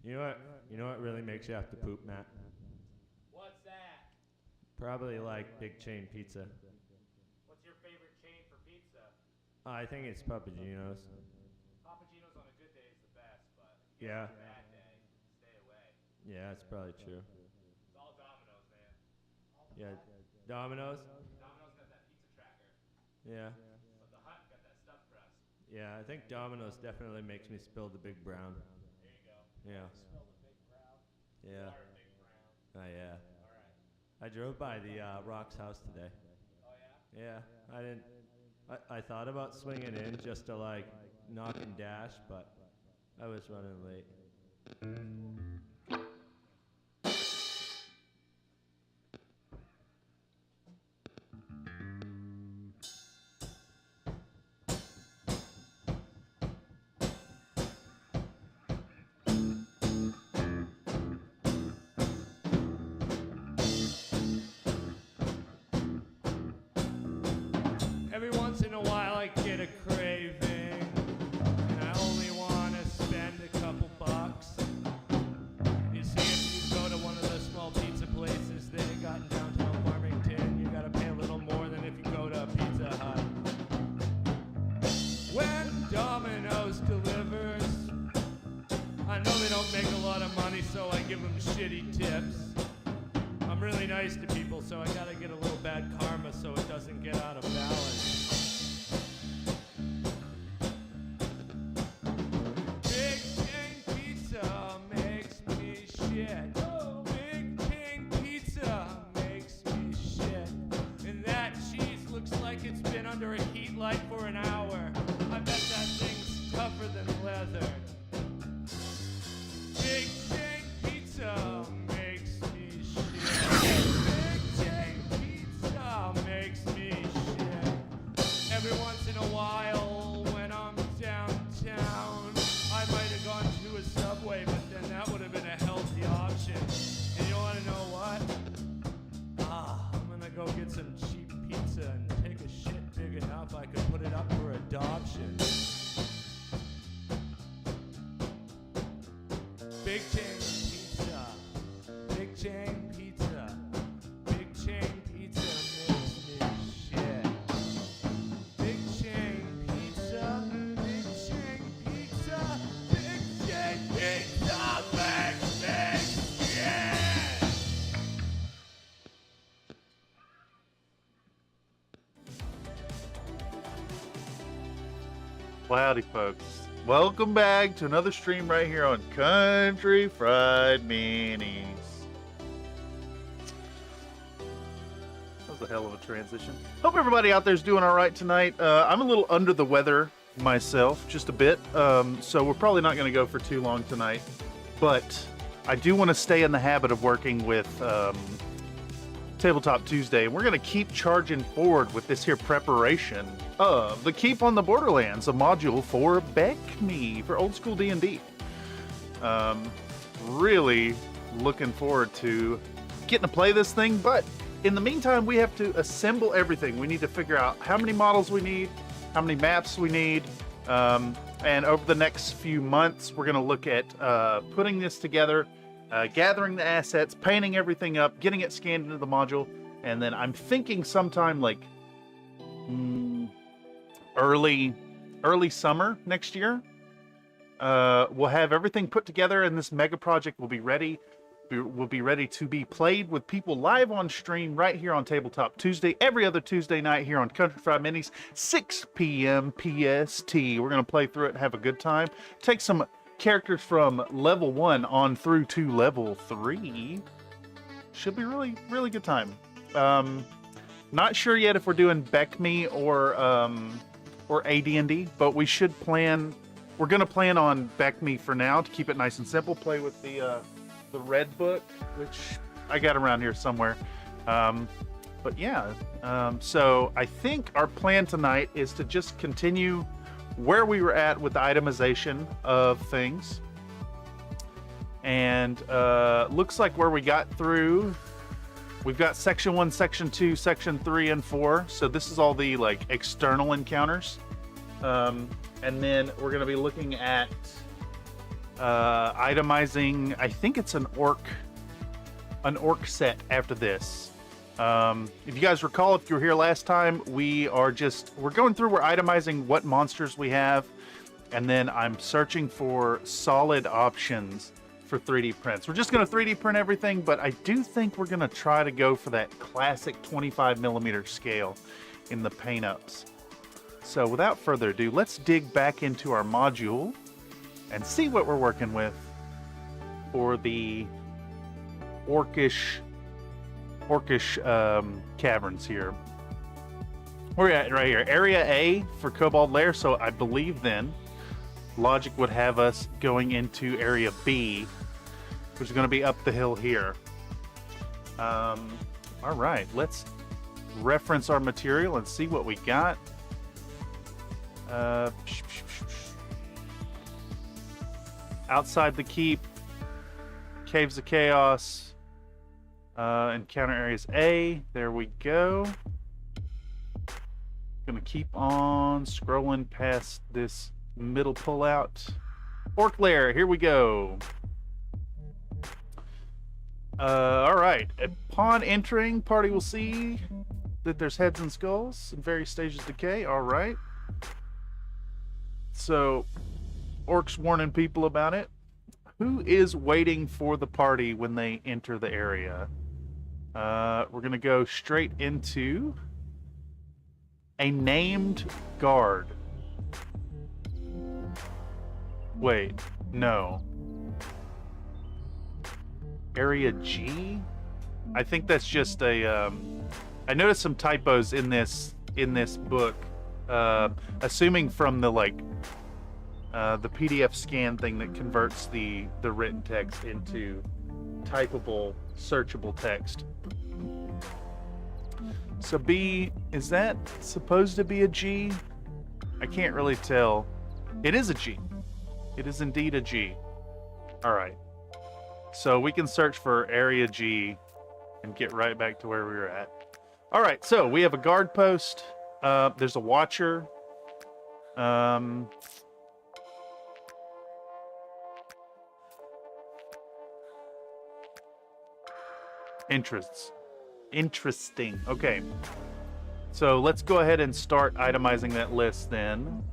You know what really makes you have to poop, Matt? What's that? Probably like big chain pizza. What's your favorite chain for pizza? I think it's Papagino's. Papagino's on a good day is the best, but Yeah. on a bad day, stay away. Yeah, that's probably true. It's all Domino's, man. Yeah, Domino's. Domino's got that pizza tracker, Yeah, but the Hut got that stuffed crust. yeah. I think Domino's definitely makes me spill the big brown. There you go. Yeah, Spill the big brown. yeah. Or big brown. Oh yeah. All right. I drove by the Rock's house today. Oh yeah. Yeah, I didn't. I thought about swinging in just to like knock and dash, but I was running late. Every once in a while I get a craving, and I only want to spend a couple bucks. You see, if you go to one of the small pizza places they got in downtown Farmington, you gotta pay a little more than if you go to Pizza Hut. When Domino's delivers, I know they don't make a lot of money, so I give them shitty tips. I'm really nice to people, so I gotta get a little bad karma so it doesn't get out of balance. Big chain pizza makes me shit. Big chain pizza makes me shit. And that cheese looks like it's been under a heat light for an hour. I bet that thing's tougher than leather. Big chain pizza makes me shit. Big chain pizza makes me shit. Every once in a while when I'm downtown, I might have gone to a Subway, but then that would have been a healthy option. And you want to know what? I'm gonna go get some cheap pizza and take a shit big enough I could put it up for adoption. Big chain pizza, big chain pizza, big chain pizza makes me shit. Big chain pizza, big chain pizza, big chain pizza makes me shit. Well, howdy, folks. Welcome back to another stream right here on Country Fried Minis. That was a hell of a transition. Hope everybody out there is doing all right tonight. I'm a little under the weather myself, just a bit. So we're probably not going to go for too long tonight. But I do want to stay in the habit of working with Tabletop Tuesday, and we're going to keep charging forward with this here preparation of the Keep on the Borderlands, a module for BECMI, for old school D&D. Really looking forward to getting to play this thing, but in the meantime, we have to assemble everything. We need to figure out how many models we need, how many maps we need, and over the next few months, we're going to look at putting this together, gathering the assets, painting everything up, getting it scanned into the module, and then I'm thinking sometime like early summer next year, we'll have everything put together, and this mega project will be ready. Will be ready to be played with people live on stream right here on Tabletop Tuesday, every other Tuesday night here on Country Fried Minis, 6 p.m. PST. We're going to play through it and have a good time. Take some characters from level 1 on through to level 3. Should be really, really good time. Not sure yet if we're doing BECMI or AD&D, but we should plan. We're going to plan on BECMI for now to keep it nice and simple. Play with the red book, which I got around here somewhere. But yeah, so I think our plan tonight is to just continue where we were at with the itemization of things. And looks like where we got through, we've got section 1, section 2, section 3, and 4. So this is all the like external encounters. And then we're going to be looking at itemizing. I think it's an orc set after this. If you guys recall, if you were here last time, we're going through, we're itemizing what monsters we have, and then I'm searching for solid options for 3D prints. We're just going to 3D print everything, but I do think we're going to try to go for that classic 25mm scale in the paint ups. So without further ado, let's dig back into our module and see what we're working with for the orcish caverns here. We're at right here, Area A for Cobalt Lair, so I believe then logic would have us going into Area B, which is going to be up the hill here. All right, let's reference our material and see what we got. Outside the keep, Caves of Chaos, encounter areas A. There we go. Gonna keep on scrolling past this middle pullout. Orc Lair, here we go. All right. Upon entering, party will see that there's heads and skulls in various stages of decay. All right. So, orcs warning people about it. Who is waiting for the party when they enter the area? We're gonna go straight into a named guard. Wait, no. Area G? I think that's just a, I noticed some typos in this book, assuming from the the PDF scan thing that converts the written text into typable, searchable text. So B, is that supposed to be a G? I can't really tell. It is a G. It is indeed a G. All right. So we can search for Area G and get right back to where we were at. All right, so we have a guard post. There's a watcher. Interesting. Okay. So let's go ahead and start itemizing that list then.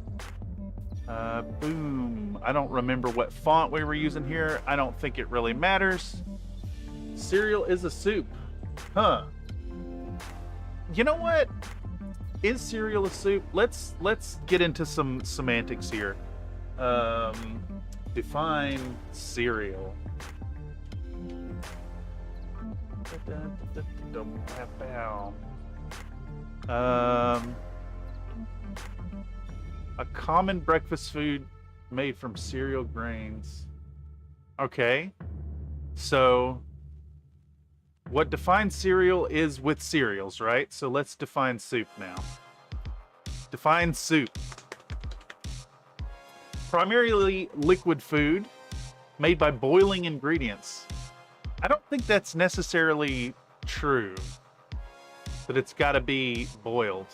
Boom. I don't remember what font we were using here. I don't think it really matters. Cereal is a soup. Huh. You know what? Is cereal a soup? Let's get into some semantics here. Define cereal. A common breakfast food made from cereal grains. Okay. So what defines cereal is with cereals, right? So let's define soup now. Define soup. Primarily liquid food made by boiling ingredients. I don't think that's necessarily true, that it's got to be boiled.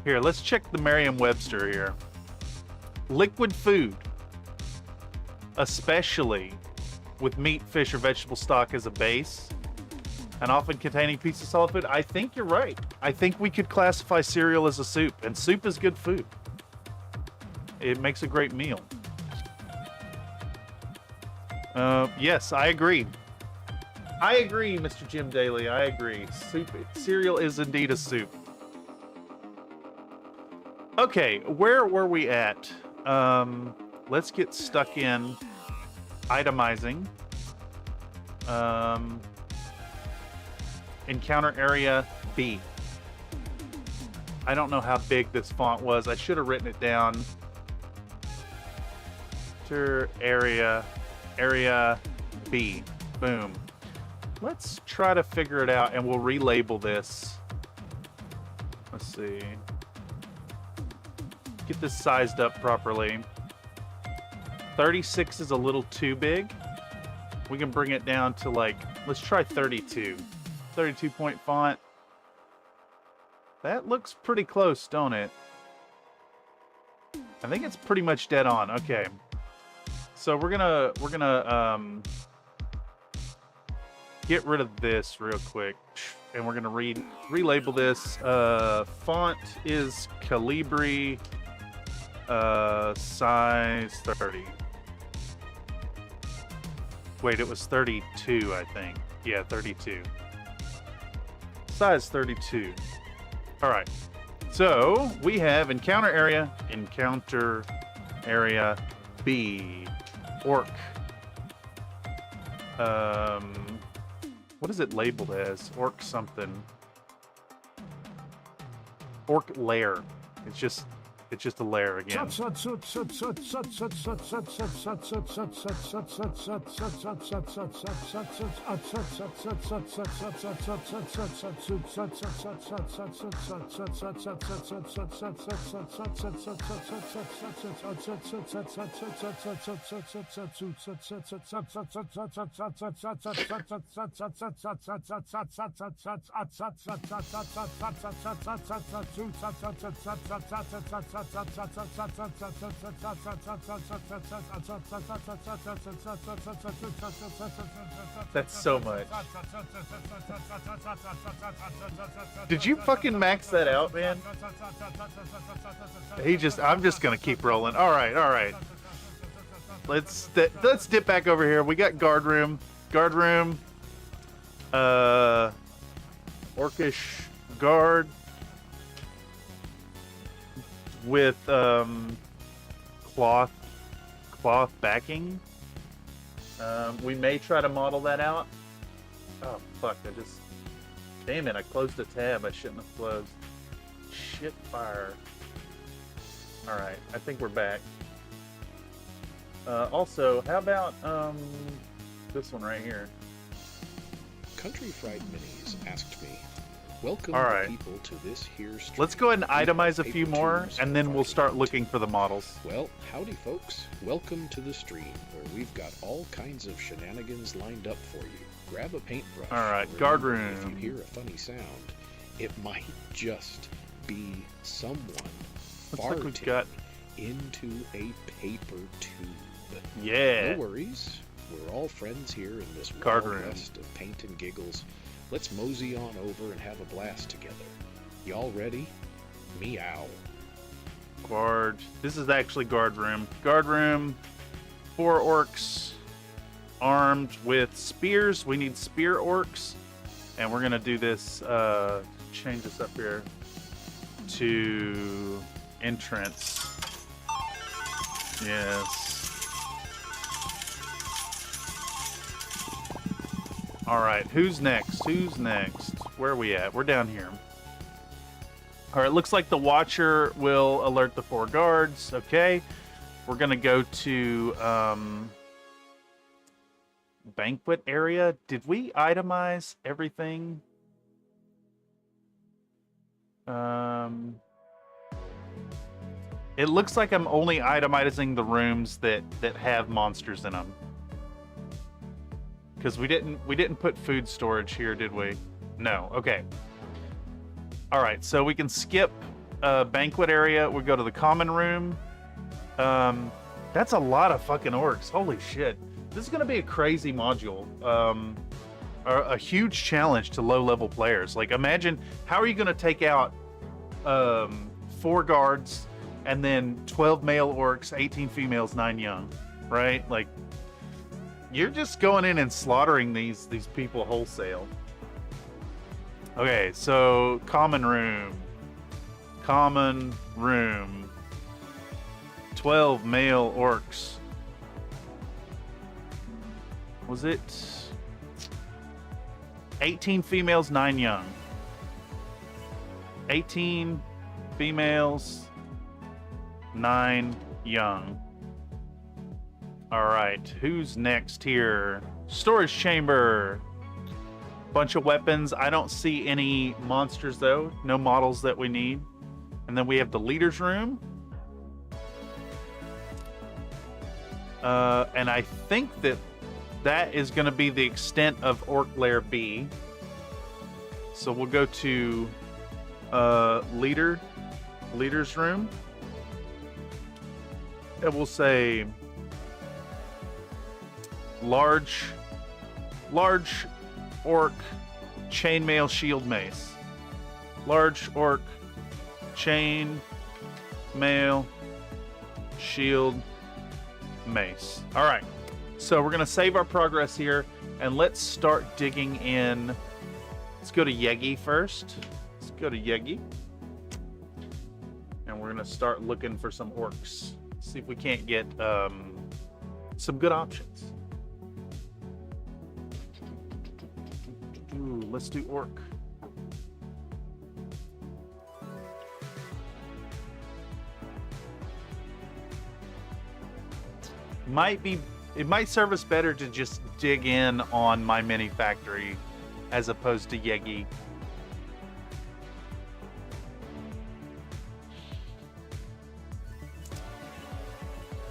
Here, let's check the Merriam-Webster here. Liquid food, especially with meat, fish, or vegetable stock as a base, and often containing pieces of solid food. I think you're right. I think we could classify cereal as a soup, and soup is good food. It makes a great meal. Yes, I agree. I agree, Mr. Jim Daly. I agree. Cereal is indeed a soup. Okay, where were we at? Let's get stuck in itemizing. Encounter area B. I don't know how big this font was. I should have written it down. Area B. Boom. Let's try to figure it out, and we'll relabel this. Let's see. Get this sized up properly. 36 is a little too big. We can bring it down to let's try 32. 32 point font. That looks pretty close, don't it? I think it's pretty much dead on. Okay. So we're gonna get rid of this real quick, and we're gonna relabel this. Font is Calibri, size 30. Wait, it was 32, I think. Yeah, 32. Size 32. All right. So we have encounter area B, orc. What is it labeled as? Orc something. Orc lair. It's just a lair again. That's so much. Did you fucking max that out, man? I'm just gonna keep rolling. All right. Let's dip back over here. We got guard room, orcish guard with cloth backing. We may try to model that out. Oh fuck! Damn it! I closed a tab I shouldn't have closed. Shit fire. All right, I think we're back. Also, how about this one right here? Country Fried Minis asked me, welcome All right. people to this here stream. Let's go ahead and itemize a few more, Paper and then tunes we'll for start Farty looking for the models. Well, howdy folks. Welcome to the stream, where we've got all kinds of shenanigans lined up for you. Grab a paintbrush. All right, and guard remember, room. If you hear a funny sound, it might just be someone Looks like we've farting got- into a paper tube. Yeah. No worries. We're all friends here in this Guard wild room. west of paint and giggles. Let's mosey on over and have a blast together. Y'all ready? Meow. Guard. This is actually guard room. Guard room. 4 orcs armed with spears. We need spear orcs. And we're going to do this, change this up here to entrance. Yes. All right, who's next? Where are we at? We're down here. All right, looks like the Watcher will alert the 4 guards. Okay, we're gonna go to banquet area. Did we itemize everything? It looks like I'm only itemizing the rooms that have monsters in them. Because we didn't put food storage here, did we? No. Okay. All right, so we can skip banquet area. We go to the common room. That's a lot of fucking orcs. Holy shit! This is gonna be a crazy module. A huge challenge to low-level players. Like, imagine how are you gonna take out 4 guards and then 12 male orcs, 18 females, 9 young, right? Like, you're just going in and slaughtering these people wholesale. Okay, so common room. 12 male orcs. Was it 18 females, 9 young? 18 females, 9 young. All right, who's next here? Storage chamber. Bunch of weapons. I don't see any monsters though. No models that we need. And then we have the leader's room. And I think that is going to be the extent of Orc Lair B. So we'll go to leader's room. And we'll say large orc chainmail shield mace. Large orc chain mail shield mace. All right. So we're going to save our progress here and let's start digging in. Let's go to Yegi first. Let's go to Yegi. And we're going to start looking for some orcs. See if we can't get some good options. Ooh, let's do orc. It might serve us better to just dig in on my mini factory as opposed to Yegi.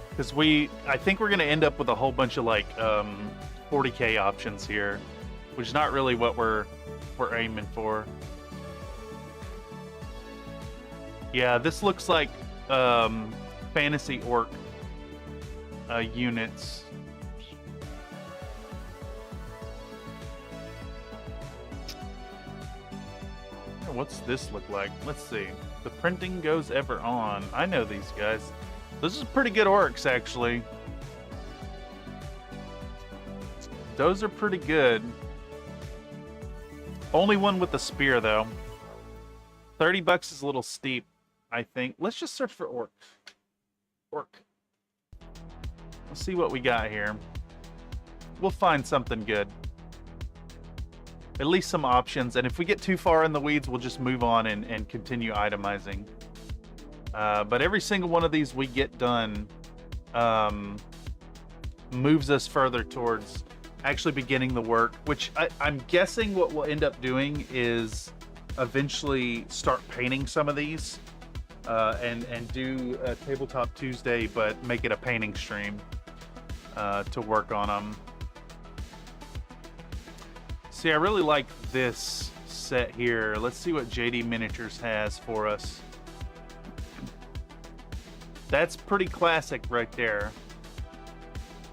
Because I think we're going to end up with a whole bunch of like 40k options here, which is not really what we're aiming for. Yeah, this looks like fantasy orc units. What's this look like? Let's see. The printing goes ever on. I know these guys. Those are pretty good orcs, actually. Those are pretty good. Only one with the spear, though. 30 bucks is a little steep, I think. Let's just search for orcs. Orc. Let's see what we got here. We'll find something good. At least some options. And if we get too far in the weeds, we'll just move on and continue itemizing. But every single one of these we get done moves us further towards actually beginning the work, which I'm guessing what we'll end up doing is eventually start painting some of these and do a Tabletop Tuesday, but make it a painting stream to work on them. See, I really like this set here. Let's see what JD Miniatures has for us. That's pretty classic right there.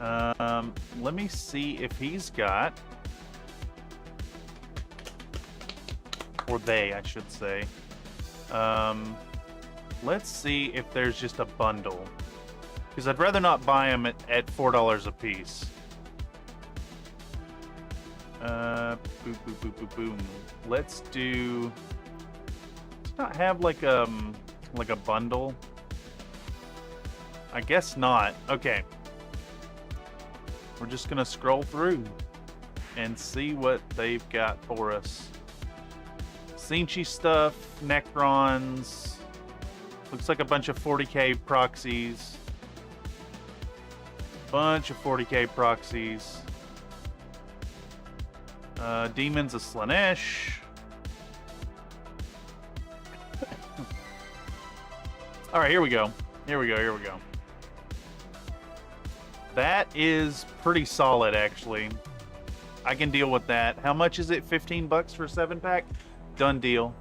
Let me see if he's got, or they, I should say. Let's see if there's just a bundle, because I'd rather not buy them at $4 a piece. Boom, boom, boom, boom, boom. Let's not have like a bundle. I guess not. Okay. We're just gonna scroll through and see what they've got for us. Sinchi stuff, Necrons. Looks like a bunch of 40k proxies. Bunch of 40k proxies. Demons of Slanesh. All right, here we go. Here we go. That is pretty solid, actually. I can deal with that. How much is it? 15 bucks for a 7-pack? Done deal.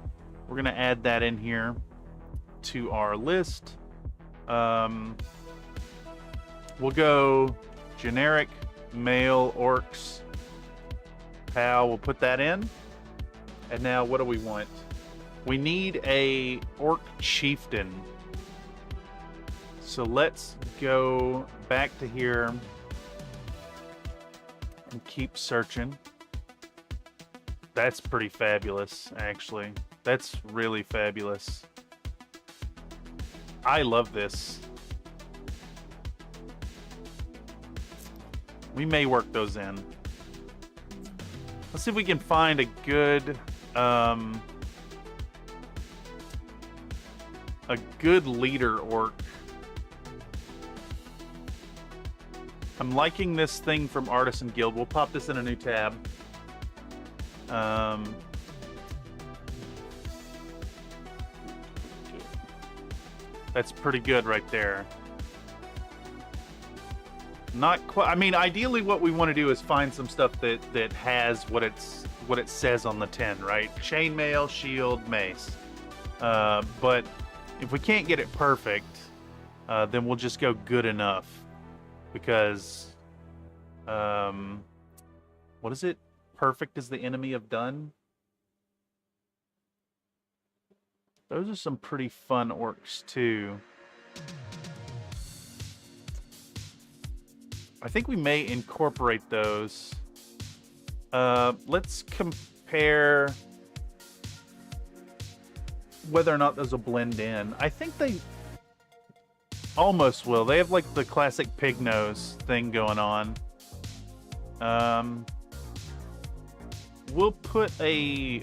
We're gonna add that in here to our list. We'll go generic male orcs. Pal, we'll put that in. And now what do we want? We need a orc chieftain. So let's go back to here and keep searching. That's pretty fabulous, actually. That's really fabulous. I love this. We may work those in. Let's see if we can find a good leader orc. I'm liking this thing from Artisan Guild. We'll pop this in a new tab. That's pretty good right there. Not quite. I mean, ideally, what we want to do is find some stuff that has what it says on the tin, right? Chainmail, shield, mace. But if we can't get it perfect, then we'll just go good enough. Because, what is it? Perfect is the enemy of done. Those are some pretty fun orcs too. I think we may incorporate those. Let's compare whether or not those will blend in. I think they almost will. They have like the classic pig nose thing going on. We'll put a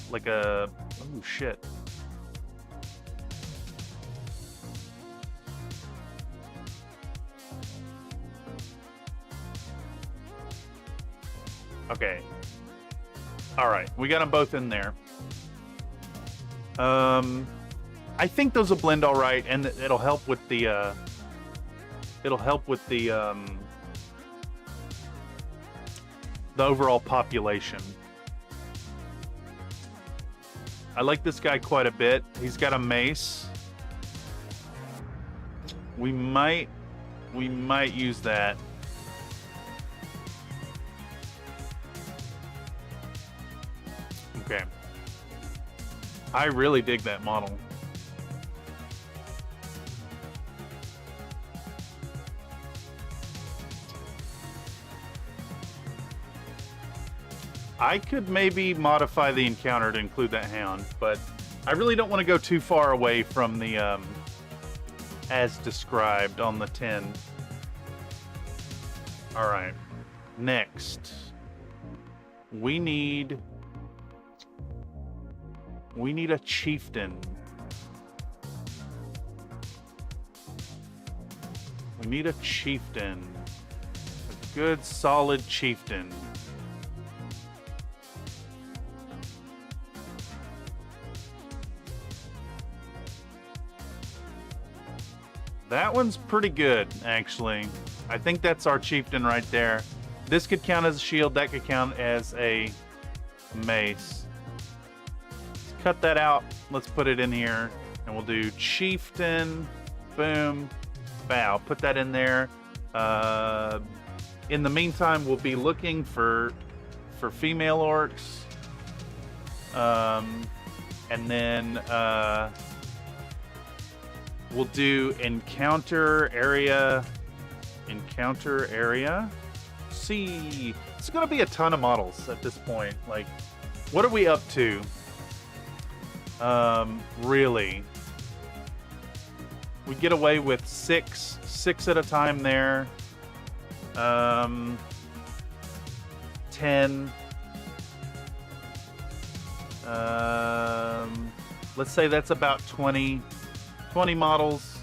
like a, oh shit. Okay. All right, we got them both in there. I think those will blend all right, and it'll help with the overall population. I like this guy quite a bit. He's got a mace. We might use that. Okay. I really dig that model. I could maybe modify the encounter to include that hound, but I really don't want to go too far away from the as described on the 10. All right. Next, we need a chieftain. We need a chieftain. A good, solid chieftain. That one's pretty good, actually. I think that's our chieftain right there. This could count as a shield. That could count as a mace. Let's cut that out. Let's put it in here. And we'll do chieftain. Boom. Bow. Put that in there. In the meantime, we'll be looking for female orcs. And then we'll do encounter area. See, it's gonna be a ton of models at this point. Like, what are we up to? Really, we get away with six at a time there. 10. Let's say that's about 20 models.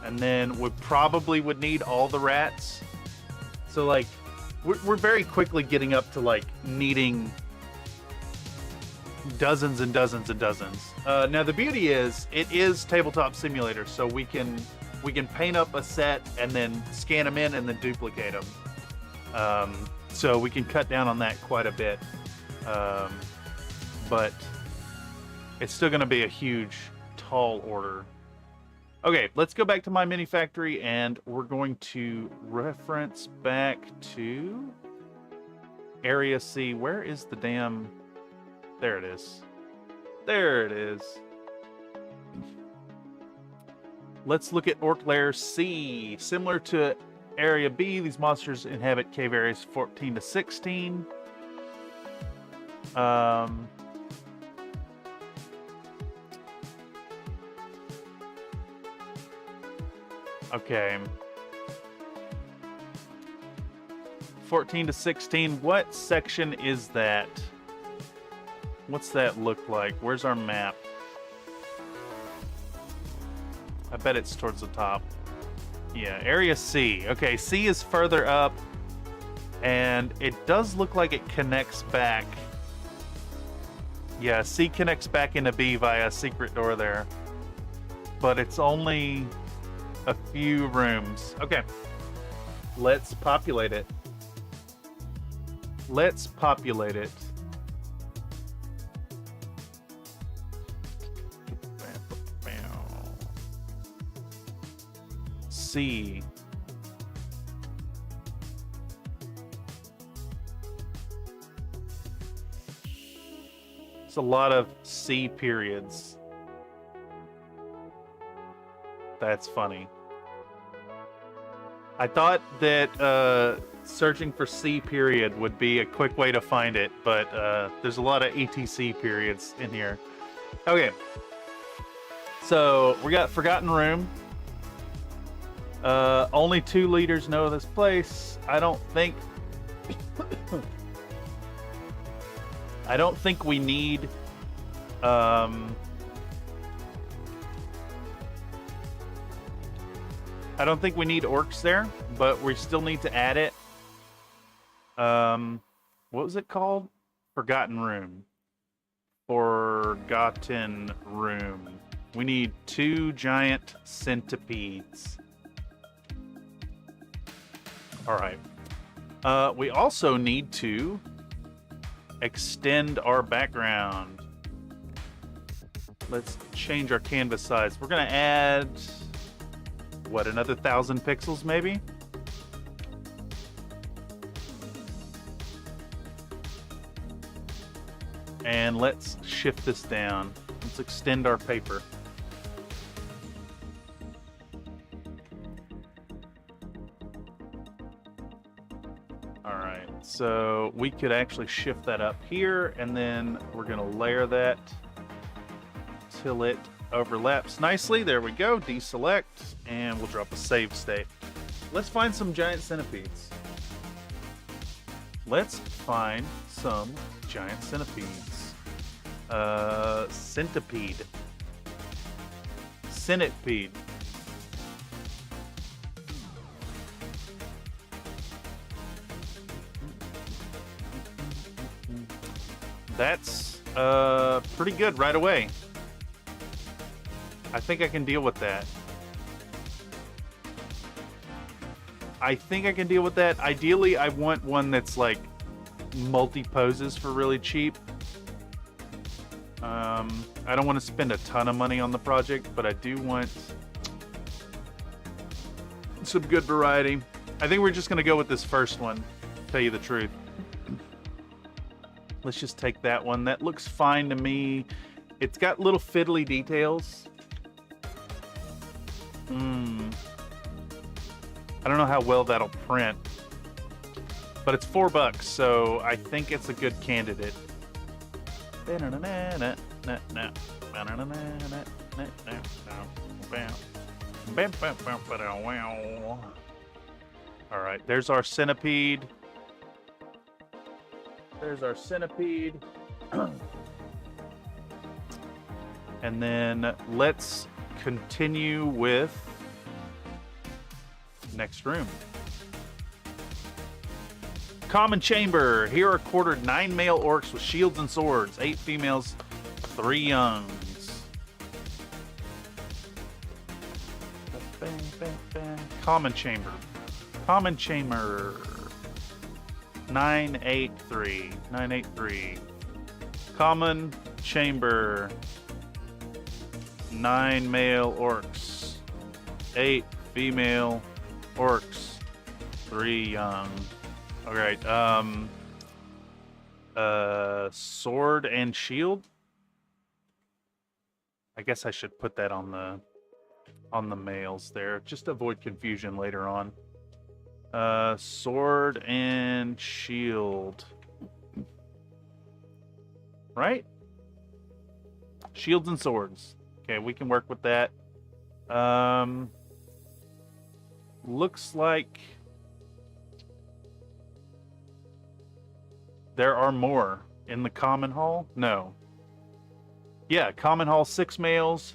And then we probably would need all the rats. So like, we're very quickly getting up to like needing dozens and dozens and dozens. Now the beauty is, it is Tabletop Simulator, so we can paint up a set and then scan them in and then duplicate them. So we can cut down on that quite a bit. But it's still going to be a huge, tall order. Okay, let's go back to my mini factory, and we're going to reference back to Area C. Where is the damn... There it is. There it is. Let's look at Orc Lair C. Similar to Area B, these monsters inhabit cave areas 14 to 16. Okay. 14 to 16. What section is that? What's that look like? Where's our map? I bet it's towards the top. Yeah, Area C. Okay, C is further up. And it does look like it connects back. Yeah, C connects back into B via a secret door there. But it's only a few rooms. Okay. Let's populate it. Let's populate it. C. It's a lot of C periods. That's funny. I thought that searching for C period would be a quick way to find it, but there's a lot of ETC periods in here. Okay. So we got Forgotten Room. Only 2 leaders know this place. I don't think we need I don't think we need orcs there, but we still need to add it. What was it called? Forgotten Room. Forgotten Room. We need 2 giant centipedes. All right. We also need to extend our background. Let's change our canvas size. We're gonna add, what, another 1,000 pixels maybe? And let's shift this down. Let's extend our paper. All right, so we could actually shift that up here, and then we're gonna layer that till it overlaps nicely. There we go. Deselect, and we'll drop a save state. Let's find some giant centipedes. Let's find some giant centipedes. Centipede. Centipede. That's pretty good right away. I think I can deal with that. Ideally, I want one that's like multi-poses for really cheap. I don't want to spend a ton of money on the project, but I do want some good variety. I think we're just going to go with this first one, to tell you the truth. Let's just take that one. That looks fine to me. It's got little fiddly details. I don't know how well that'll print, but it's $4, so I think it's a good candidate. All right, there's our centipede. And then let's continue with next room. Common chamber. Here are quartered 9 male orcs with shields and swords, 8 females, 3 youngs. Common chamber. 983. Common chamber. 9 male orcs, 8 female orcs, 3 young. All right. Sword and shield. I guess I should put that on the males there, just to avoid confusion later on. Sword and shield. Right? Shields and swords. Okay, we can work with that. Looks like there are more in the common hall. No. Yeah, common hall, 6 males.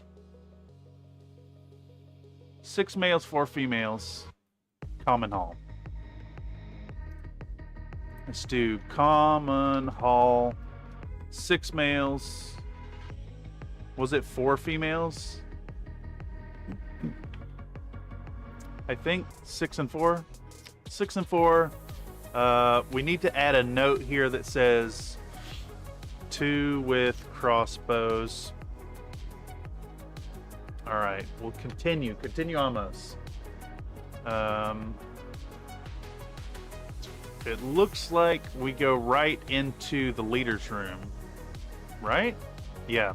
6 males, 4 females. Common hall. Let's do common hall, 6 males. Was it 4 females? I think 6 and 4. 6 and 4. We need to add a note here that says 2 with crossbows. All right, we'll continue. Continuamos. It looks like we go right into the leader's room, right? Yeah.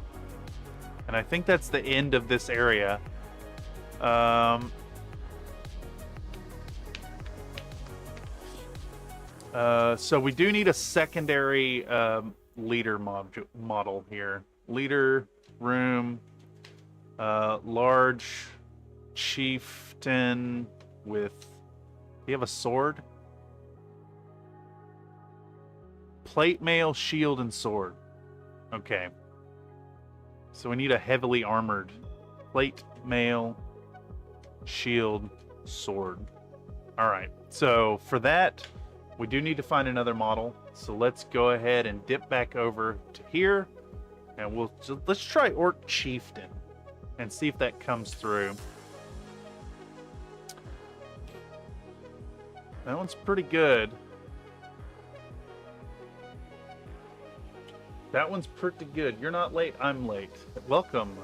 And I think that's the end of this area. So we do need a secondary leader model here. Leader room, large chieftain with. Do you have a sword? Plate mail, shield, and sword. Okay. So we need a heavily armored plate mail, shield, sword. All right. So for that, we do need to find another model. So let's go ahead and dip back over to here, and let's try Orc Chieftain and see if that comes through. That one's pretty good. That one's pretty good. You're not late, I'm late. Welcome,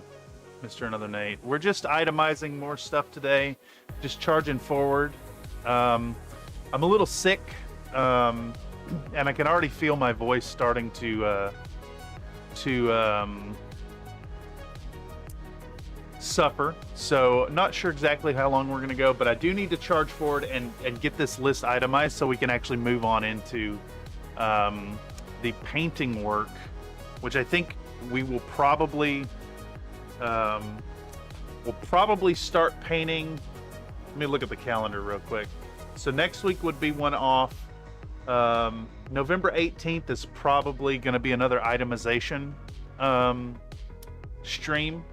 Mr. Another Nate. We're just itemizing more stuff today, just charging forward. I'm a little sick, and I can already feel my voice starting to suffer. So not sure exactly how long we're gonna go, but I do need to charge forward and get this list itemized so we can actually move on into the painting work, which I think we will probably start painting. Let me look at the calendar real quick. So next week would be one off. November 18th is probably going to be another itemization stream,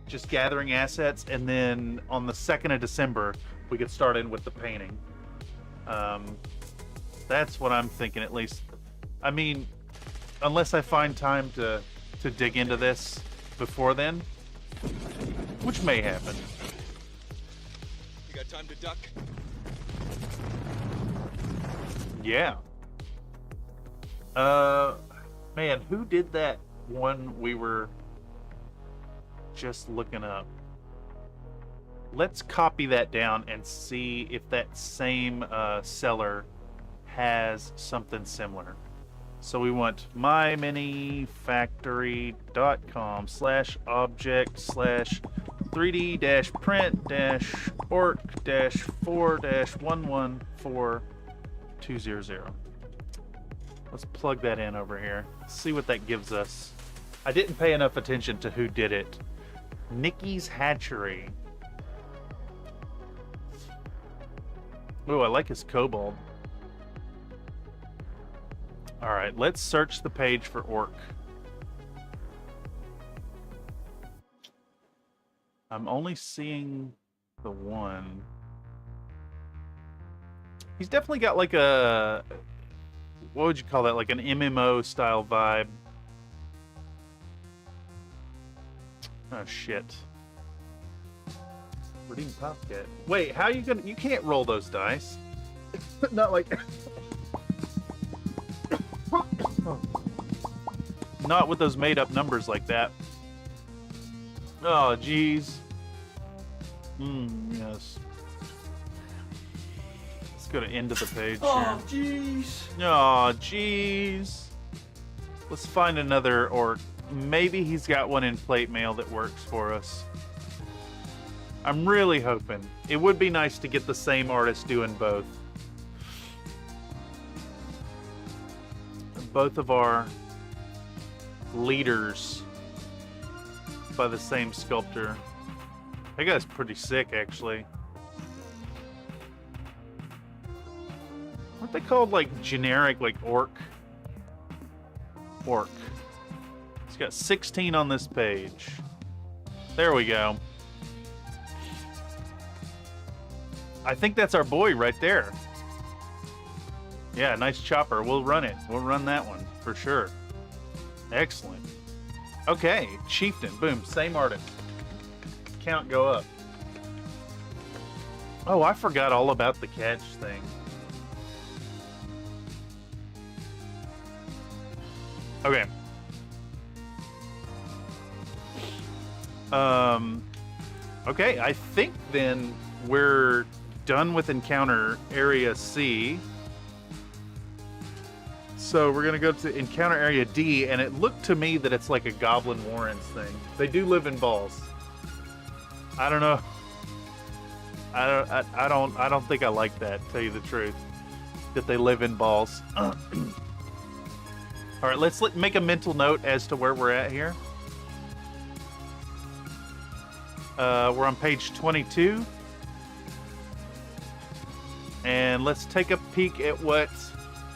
just gathering assets, and then on the 2nd of December we get started with the painting. That's what I'm thinking, at least. I mean, unless I find time to dig into this before then, which may happen. You got time to duck? Yeah. Man, who did that one we were just looking up? Let's copy that down and see if that same seller has something similar. So we want myminifactory.com/object/3d-print-orc-4-114-200. Let's plug that in over here. See what that gives us. I didn't pay enough attention to who did it. Nikki's Hatchery. Oh, I like his kobold. All right, let's search the page for orc. I'm only seeing the one. He's definitely got like a, what would you call that? Like an MMO style vibe. Oh shit. Redeem Popcat. Wait, how are you gonna, you can't roll those dice. Not like not with those made up numbers like that. Oh geez. Yes. Let's go to end of the page. Oh, jeez. Oh jeez. Let's find another orc. Maybe he's got one in plate mail that works for us. I'm really hoping. It would be nice to get the same artist doing both. Both of our leaders by the same sculptor. That guy's pretty sick, actually. Aren't they called like generic, like orc? Orc. It's got 16 on this page. There we go. I think that's our boy right there. Yeah, nice chopper. We'll run it. We'll run that one for sure. Excellent. Okay, Chieftain. Boom. Same artist. Count go up. Oh, I forgot all about the catch thing. Okay. Okay, I think then we're done with encounter area C. So we're gonna go to encounter area D, and it looked to me that it's like a Goblin Warrens thing. They do live in balls. I don't know. I don't think I like that, to tell you the truth. That they live in balls. All right, let's make a mental note as to where we're at here. We're on page 22. And let's take a peek at what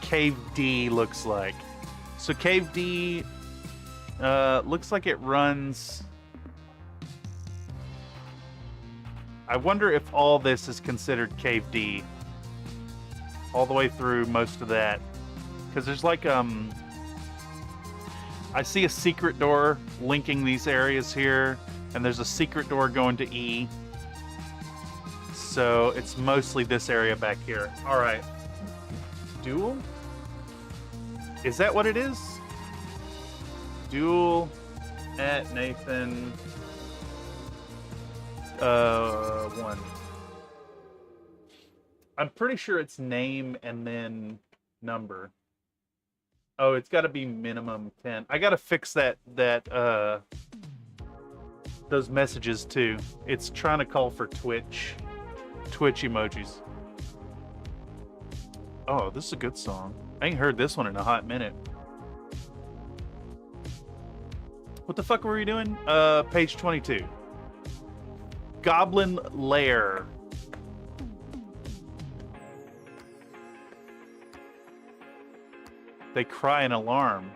Cave D looks like. So Cave D looks like it runs... I wonder if all this is considered Cave D. All the way through most of that. Because there's like, I see a secret door linking these areas here. And there's a secret door going to E. So it's mostly this area back here. All right. Duel? Is that what it is? Duel at Nathan 1. I'm pretty sure it's name and then number. Oh, it's got to be minimum 10. I got to fix that those messages too. It's trying to call for Twitch emojis. Oh, this is a good song. I ain't heard this one in a hot minute. What the fuck were we doing? Page 22. Goblin Lair. They cry an alarm.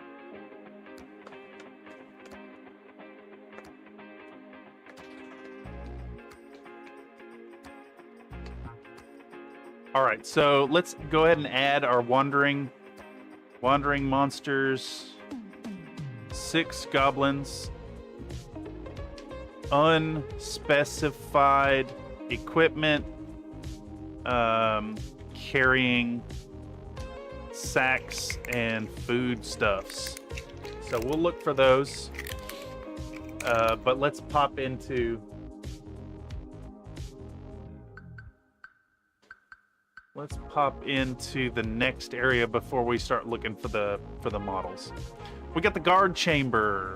All right, so let's go ahead and add our wandering monsters. 6 goblins. Unspecified equipment. Carrying sacks and foodstuffs. So we'll look for those. But let's pop into... Let's pop into the next area before we start looking for the models. We got the guard chamber.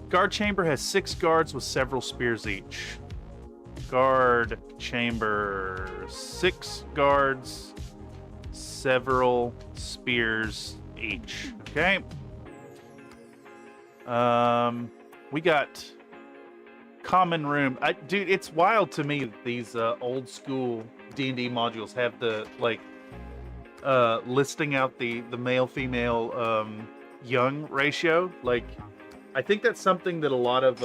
Guard chamber has 6 guards with several spears each. Guard chamber, 6 guards, several spears each. Okay. We got common room. Dude, it's wild to me that these old school D&D modules have the like listing out the male female young ratio. Like, I think that's something that a lot of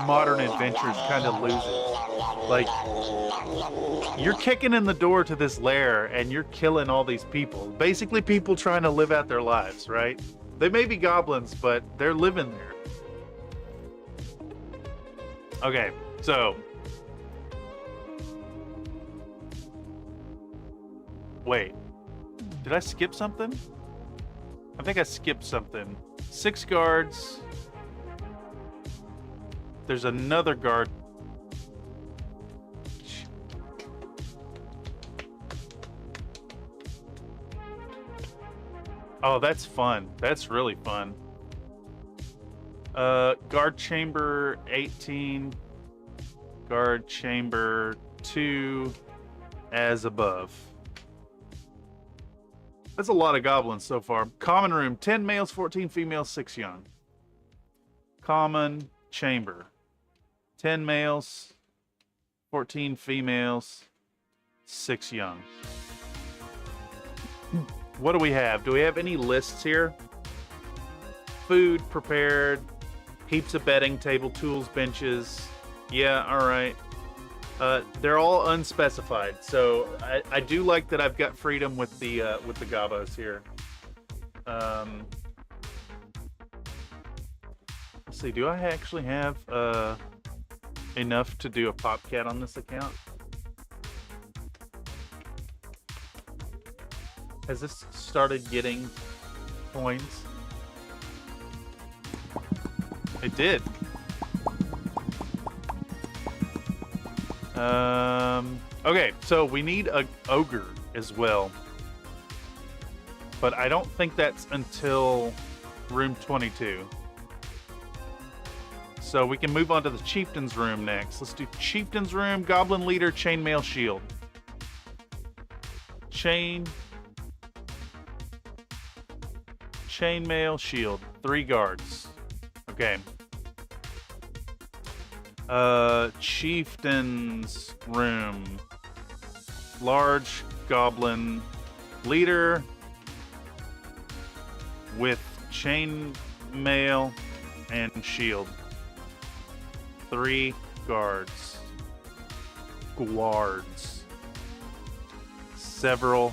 modern adventures kind of loses. Like, you're kicking in the door to this lair and you're killing all these people. Basically, people trying to live out their lives, right? They may be goblins, but they're living there. Okay, so wait, did I skip something? I think I skipped something. 6 guards. There's another guard. Oh, that's fun. That's really fun. Guard chamber 18. Guard chamber 2 as above. That's a lot of goblins so far. Common room, 10 males, 14 females, 6 young. Common chamber. 10 males, 14 females, 6 young. What do we have? Do we have any lists here? Food prepared, heaps of bedding, table, tools, benches. Yeah, all right. They're all unspecified, so I do like that I've got freedom with the gobos here. Let's see. Do I actually have enough to do a popcat on this account? Has this started getting coins? It did. Okay, so we need a ogre as well. But I don't think that's until room 22. So we can move on to the chieftain's room next. Let's do chieftain's room, goblin leader, chainmail shield. Chainmail shield, 3 guards. Okay. Chieftain's room, large goblin leader with chainmail and shield. 3 guards. Guards. Several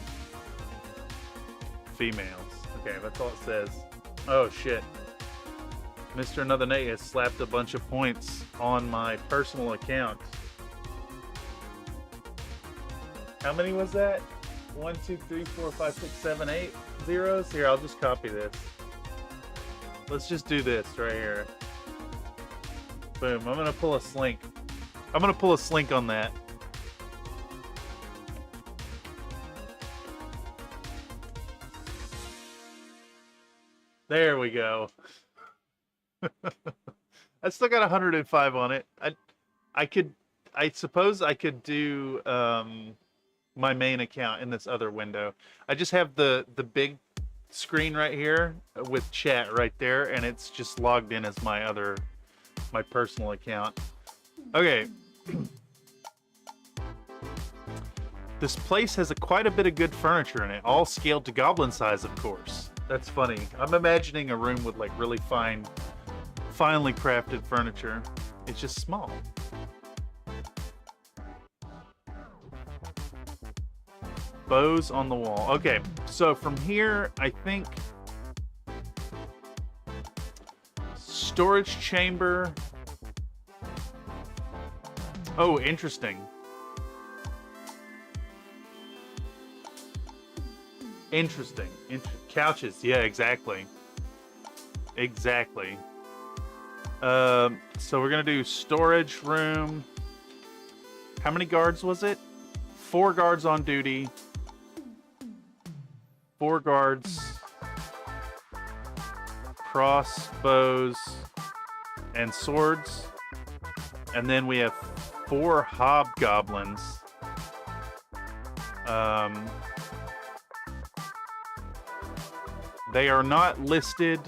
females. Okay, that's all it says. Oh shit. Mr. Another Nate has slapped a bunch of points on my personal account. How many was that? 1, 2, 3, 4, 5, 6, 7, 8 zeros? Here, I'll just copy this. Let's just do this right here. Boom, I'm gonna pull a slink. I'm gonna pull a slink on that. There we go. I still got 105 on it. I suppose I could do my main account in this other window. I just have the big screen right here with chat right there, and it's just logged in as my personal account. Okay. This place has quite a bit of good furniture in it, all scaled to goblin size, of course. That's funny. I'm imagining a room with like really finely crafted furniture. It's just small. Bows on the wall. Okay, so from here, I think storage chamber. Oh, interesting. Interesting. Couches. Yeah, exactly. Exactly. So we're gonna do storage room. How many guards was it? 4 guards on duty. 4 guards. Crossbows and swords. And then we have 4 hobgoblins. They are not listed.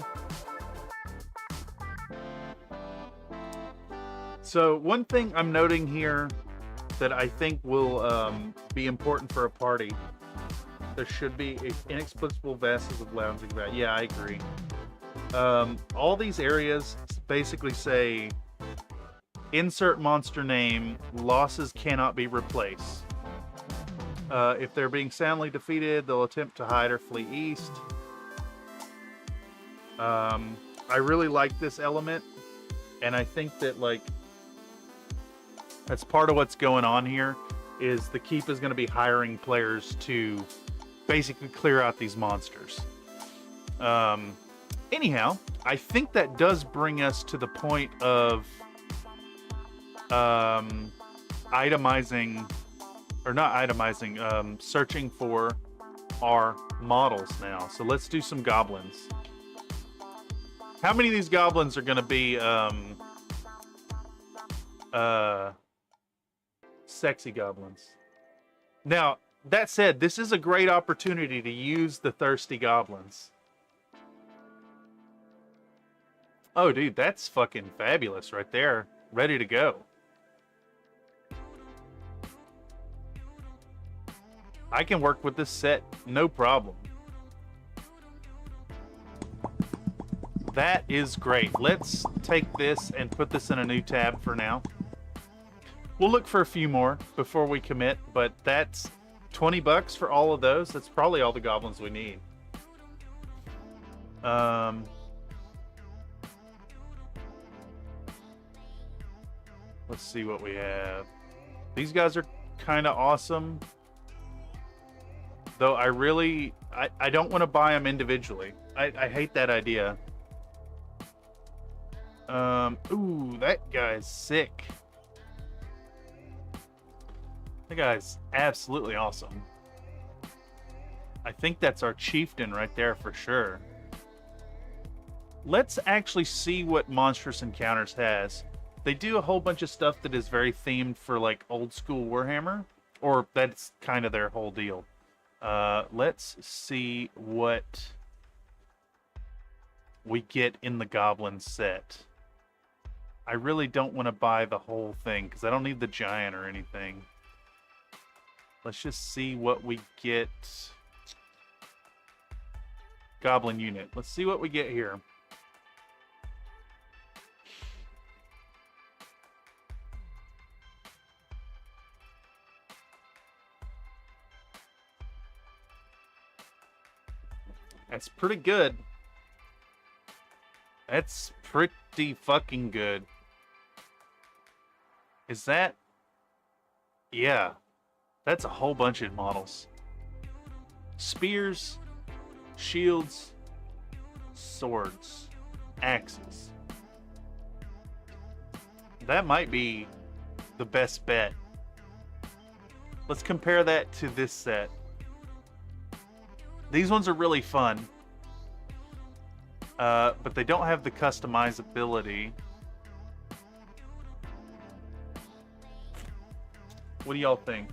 So one thing I'm noting here that I think will be important for a party, there should be inexplicable vessels of lounging about. Yeah, I agree. All these areas basically say insert monster name, losses cannot be replaced. If they're being soundly defeated, they'll attempt to hide or flee east. I really like this element, and I think that like that's part of what's going on here is the keep is going to be hiring players to basically clear out these monsters. Anyhow, I think that does bring us to the point of itemizing, or not itemizing, searching for our models now. So let's do some goblins. How many of these goblins are going to be sexy goblins? Now, that said, this is a great opportunity to use the thirsty goblins. Oh, dude, that's fucking fabulous right there. Ready to go. I can work with this set, no problem. That is great. Let's take this and put this in a new tab for now. We'll look for a few more before we commit, but that's $20 for all of those. That's probably all the goblins we need. Let's see what we have. These guys are kind of awesome. Though I don't want to buy them individually. I hate that idea. Ooh, that guy's sick. That guy's absolutely awesome. I think that's our chieftain right there for sure. Let's actually see what Monstrous Encounters has. They do a whole bunch of stuff that is very themed for like old school Warhammer, or that's kind of their whole deal. Let's see what we get in the Goblin set. I really don't want to buy the whole thing because I don't need the giant or anything. Let's just see what we get. Goblin unit. Let's see what we get here. That's pretty good. That's pretty fucking good. Is that? Yeah. That's a whole bunch of models. Spears, shields, swords, axes. That might be the best bet. Let's compare that to this set. These ones are really fun. But they don't have the customizability. What do y'all think?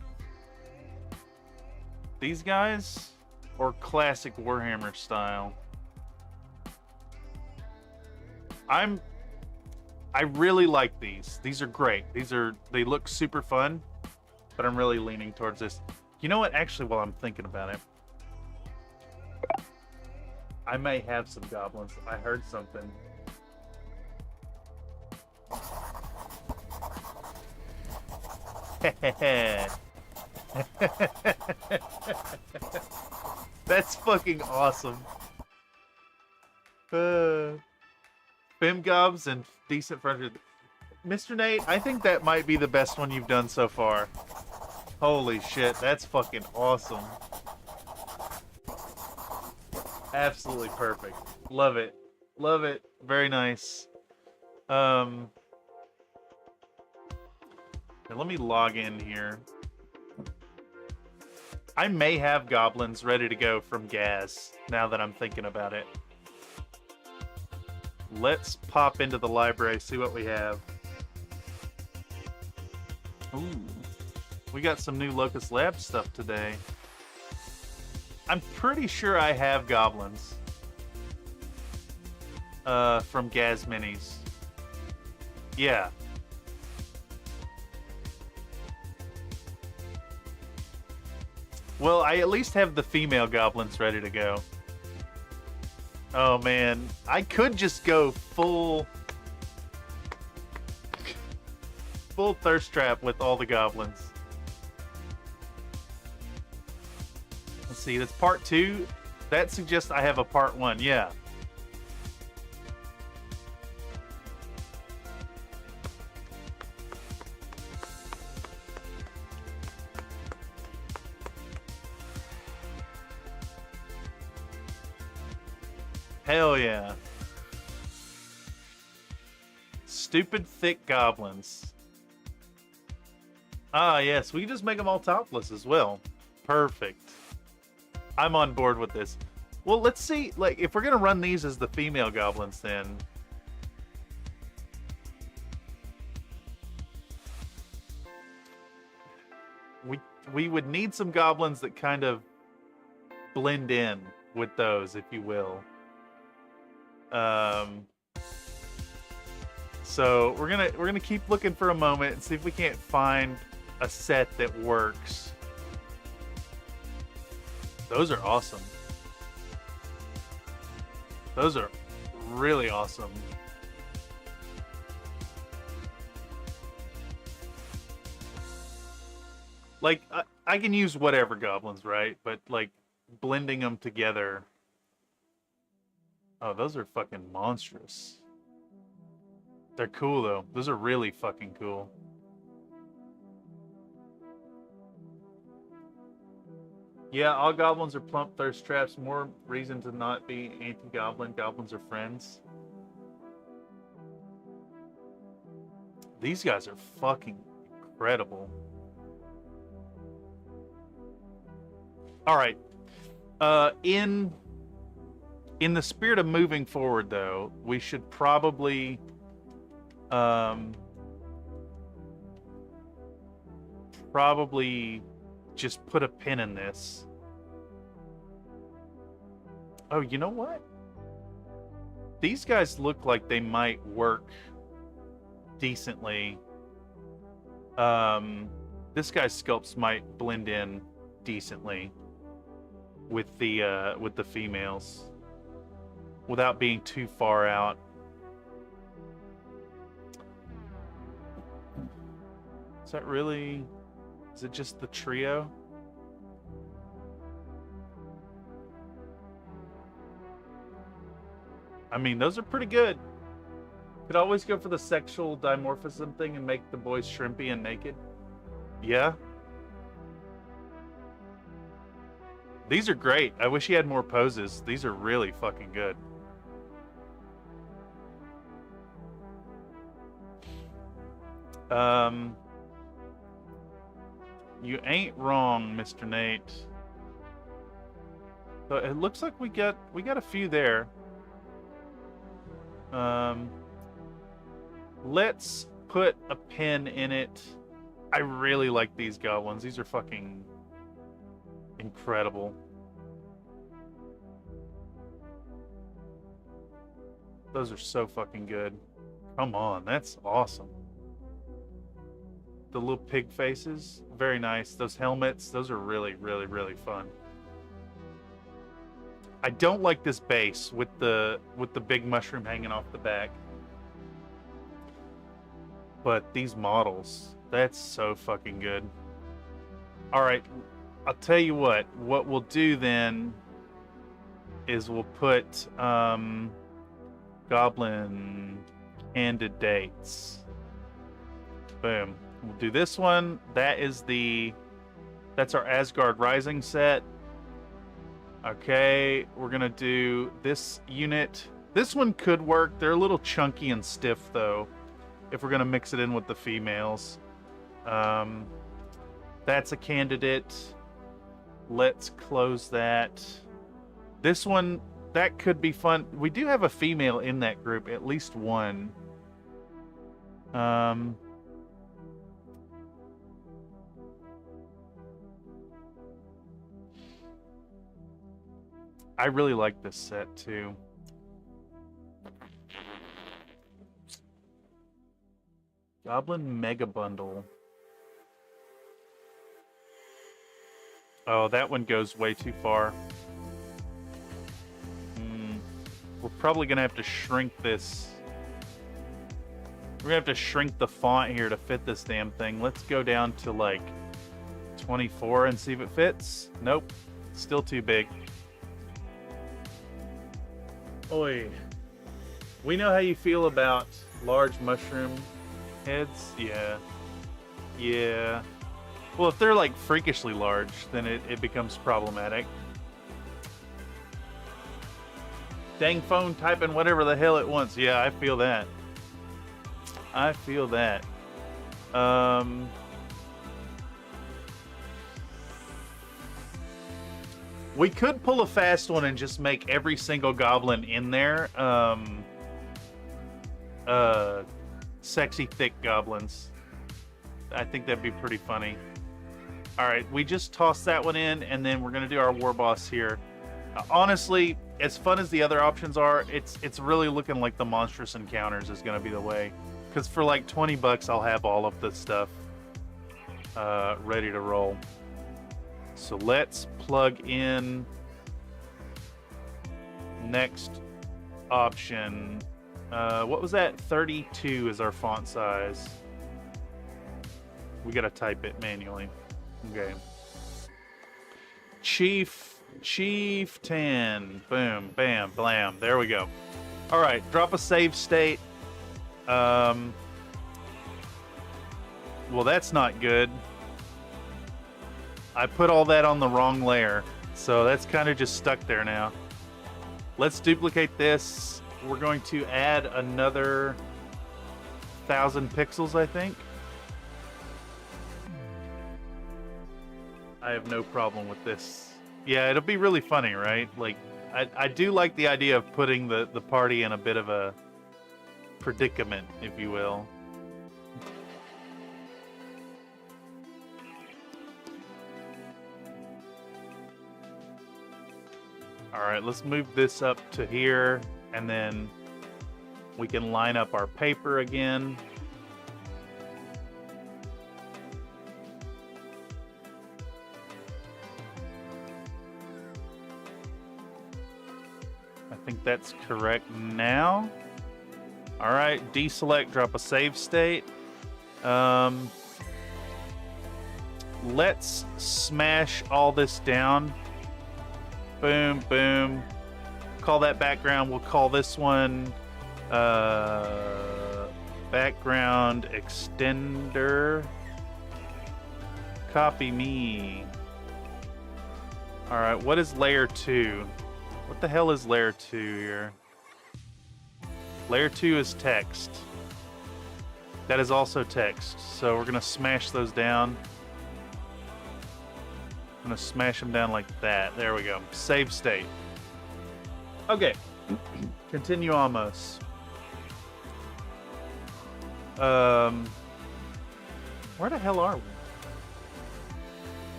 These guys or classic Warhammer style? I really like these. These are great. They look super fun, but I'm really leaning towards this. You know what? Actually, while I'm thinking about it, I may have some goblins. I heard something. That's fucking awesome. Femgobs and decent furniture. Mr. Nate, I think that might be the best one you've done so far. Holy shit, that's fucking awesome. Absolutely perfect. Love it. Love it. Very nice. Now let me log in here. I may have goblins ready to go from Gaz, now that I'm thinking about it. Let's pop into the library, see what we have. Ooh. We got some new Locust Lab stuff today. I'm pretty sure I have goblins. From Gaz Minis. Yeah. Well, I at least have the female goblins ready to go. Oh man, I could just go full thirst trap with all the goblins. Let's see, that's part 2. That suggests I have a part 1, yeah. Hell yeah. Stupid thick goblins. Ah, yes, we can just make them all topless as well. Perfect. I'm on board with this. Well, let's see, like, if we're gonna run these as the female goblins, then we would need some goblins that kind of blend in with those, if you will. So we're gonna keep looking for a moment and see if we can't find a set that works. Those are awesome. Those are really awesome. Like, I can use whatever goblins, right? But, like, blending them together. Oh, those are fucking monstrous. They're cool, though. Those are really fucking cool. Yeah, all goblins are plump thirst traps. More reason to not be anti-goblin. Goblins are friends. These guys are fucking incredible. All right. In the spirit of moving forward, though, we should probably just put a pin in this. Oh, you know what? These guys look like they might work decently. This guy's sculpts might blend in decently with the females without being too far out. Is that really? Is it just the trio? I mean, those are pretty good. Could always go for the sexual dimorphism thing and make the boys shrimpy and naked. Yeah. These are great. I wish he had more poses. These are really fucking good. You ain't wrong, Mr. Nate. So it looks like we got a few there. Let's put a pin in it. I really like these goblins. These are fucking incredible. Those are so fucking good. Come on, that's awesome. The little pig faces, very nice. Those helmets, those are really, really, really fun. I don't like this base with the big mushroom hanging off the back. But these models, that's so fucking good. All right, I'll tell you what we'll do then is we'll put goblin candidates. Boom. We'll do this one. That's our Asgard Rising set. Okay, we're gonna do this unit. This one could work. They're a little chunky and stiff though, if we're gonna mix it in with the females. That's a candidate. Let's close that. This one, that could be fun. We do have a female in that group, at least one. I really like this set too. Goblin Mega Bundle. Oh, that one goes way too far. We're probably gonna have to shrink this. We're gonna have to shrink the font here to fit this damn thing. Let's go down to like 24 and see if it fits. Nope, still too big. Oi. We know how you feel about large mushroom heads. Yeah. Yeah. Well, if they're like freakishly large, then it becomes problematic. Dang phone typing whatever the hell it wants. Yeah, I feel that. I feel that. We could pull a fast one and just make every single goblin in there sexy thick goblins. I think that'd be pretty funny. All right, we just tossed that one in, and then we're gonna do our war boss here. Honestly, as fun as the other options are, it's really looking like the monstrous encounters is gonna be the way. Because for like 20 bucks, I'll have all of the stuff ready to roll. So let's plug in next option. What was that? 32 is our font size. We gotta type it manually. Okay. Chieftain. Boom, bam, blam. There we go. All right, drop a save state. Well, that's not good. I put all that on the wrong layer, so that's kind of just stuck there now. Let's duplicate this. We're going to add another 1,000 pixels, I think. I have no problem with this Yeah, it'll be really funny, right? Like, I do like the idea of putting the party in a bit of a predicament, if you will. All right, let's move this up to here, and then we can line up our paper again. I think that's correct now. All right, deselect, drop a save state. Let's smash all this down. Boom, boom. Call that background. We'll call this one background extender. Copy me. All right, what is layer 2? What the hell is layer 2 here? Layer 2 is text. That is also text. So we're gonna smash those down. I'm gonna smash them down like that. There we go. Save state. Okay. Continue almost. Where the hell are we?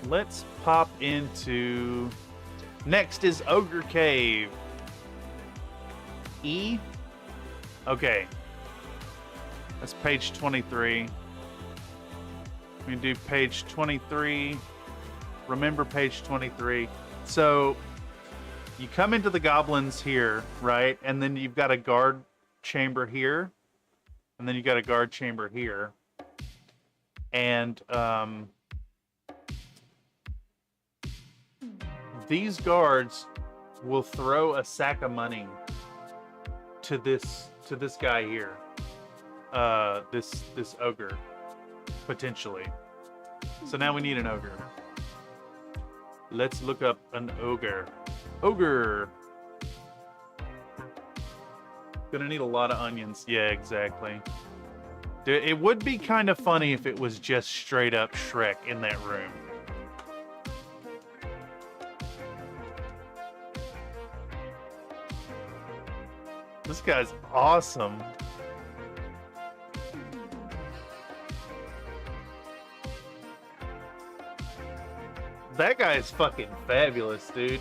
Let's pop into... Next is Ogre Cave. E? Okay. That's page 23. We do page 23. Remember page 23. So you come into the goblins here, right? And then you've got a guard chamber here. And then you got a guard chamber here. And these guards will throw a sack of money to this guy here. This ogre, potentially. So now we need an ogre. Let's look up an ogre. Ogre. Gonna need a lot of onions. Yeah, exactly. Dude, it would be kind of funny if it was just straight up Shrek in that room. This guy's awesome. That guy is fucking fabulous, dude.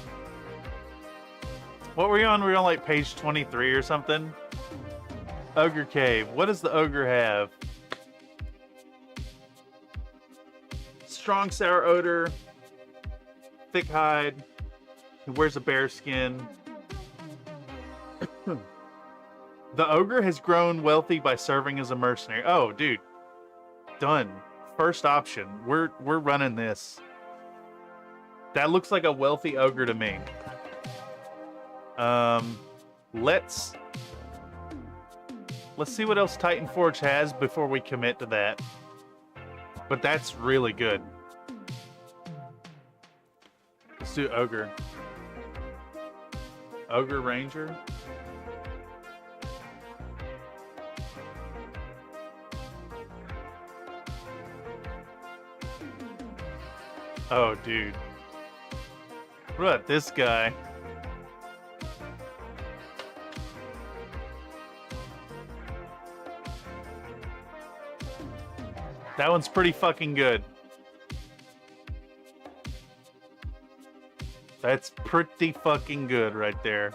What were we on? We were on like page 23 or something? Ogre Cave. What does the ogre have? Strong sour odor. Thick hide. He wears a bear skin. The ogre has grown wealthy by serving as a mercenary. Oh, dude. Done. First option. We're running this. That looks like a wealthy ogre to me. Let's see what else Titan Forge has before we commit to that. But that's really good. Let's do ogre. Ogre Ranger. Oh, dude. What about this guy? That one's pretty fucking good. That's pretty fucking good right there.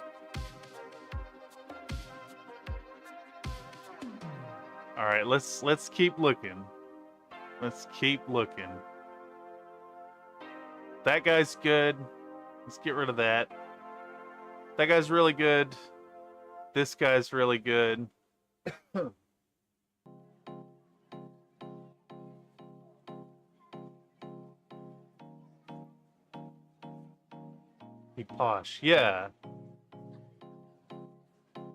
All right, let's keep looking. Let's keep looking. That guy's good. Let's get rid of that. That guy's really good. This guy's really good. Be posh. Yeah.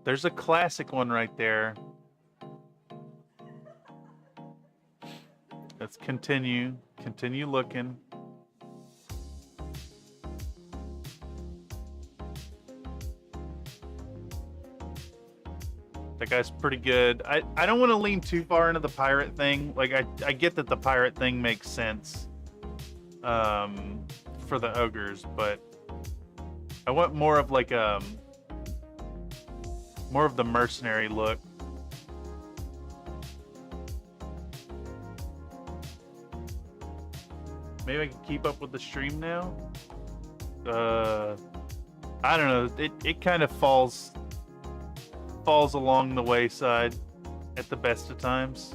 There's a classic one right there. Let's continue. Continue looking. That guy's pretty good. I don't want to lean too far into the pirate thing. Like, I get that the pirate thing makes sense for the ogres, but I want more of like more of the mercenary look. Maybe I can keep up with the stream now. I don't know. It kind of falls along the wayside at the best of times.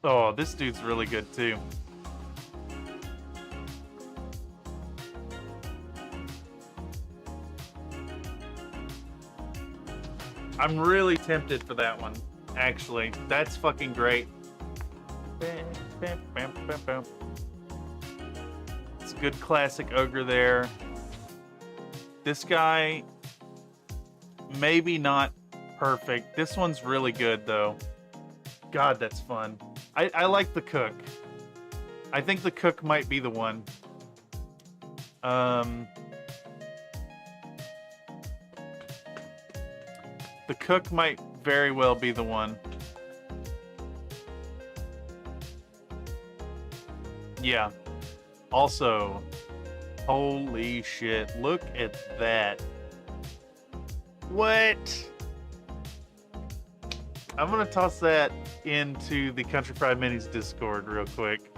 Oh, this dude's really good too. I'm really tempted for that one, actually. That's fucking great. It's a good classic ogre there. This guy, maybe not perfect. This one's really good, though. God, that's fun. I like the cook. I think the cook might be the one. The cook might very well be the one. Yeah. Also, holy shit, look at that. What? I'm gonna toss that into the Country Fried Minis Discord real quick.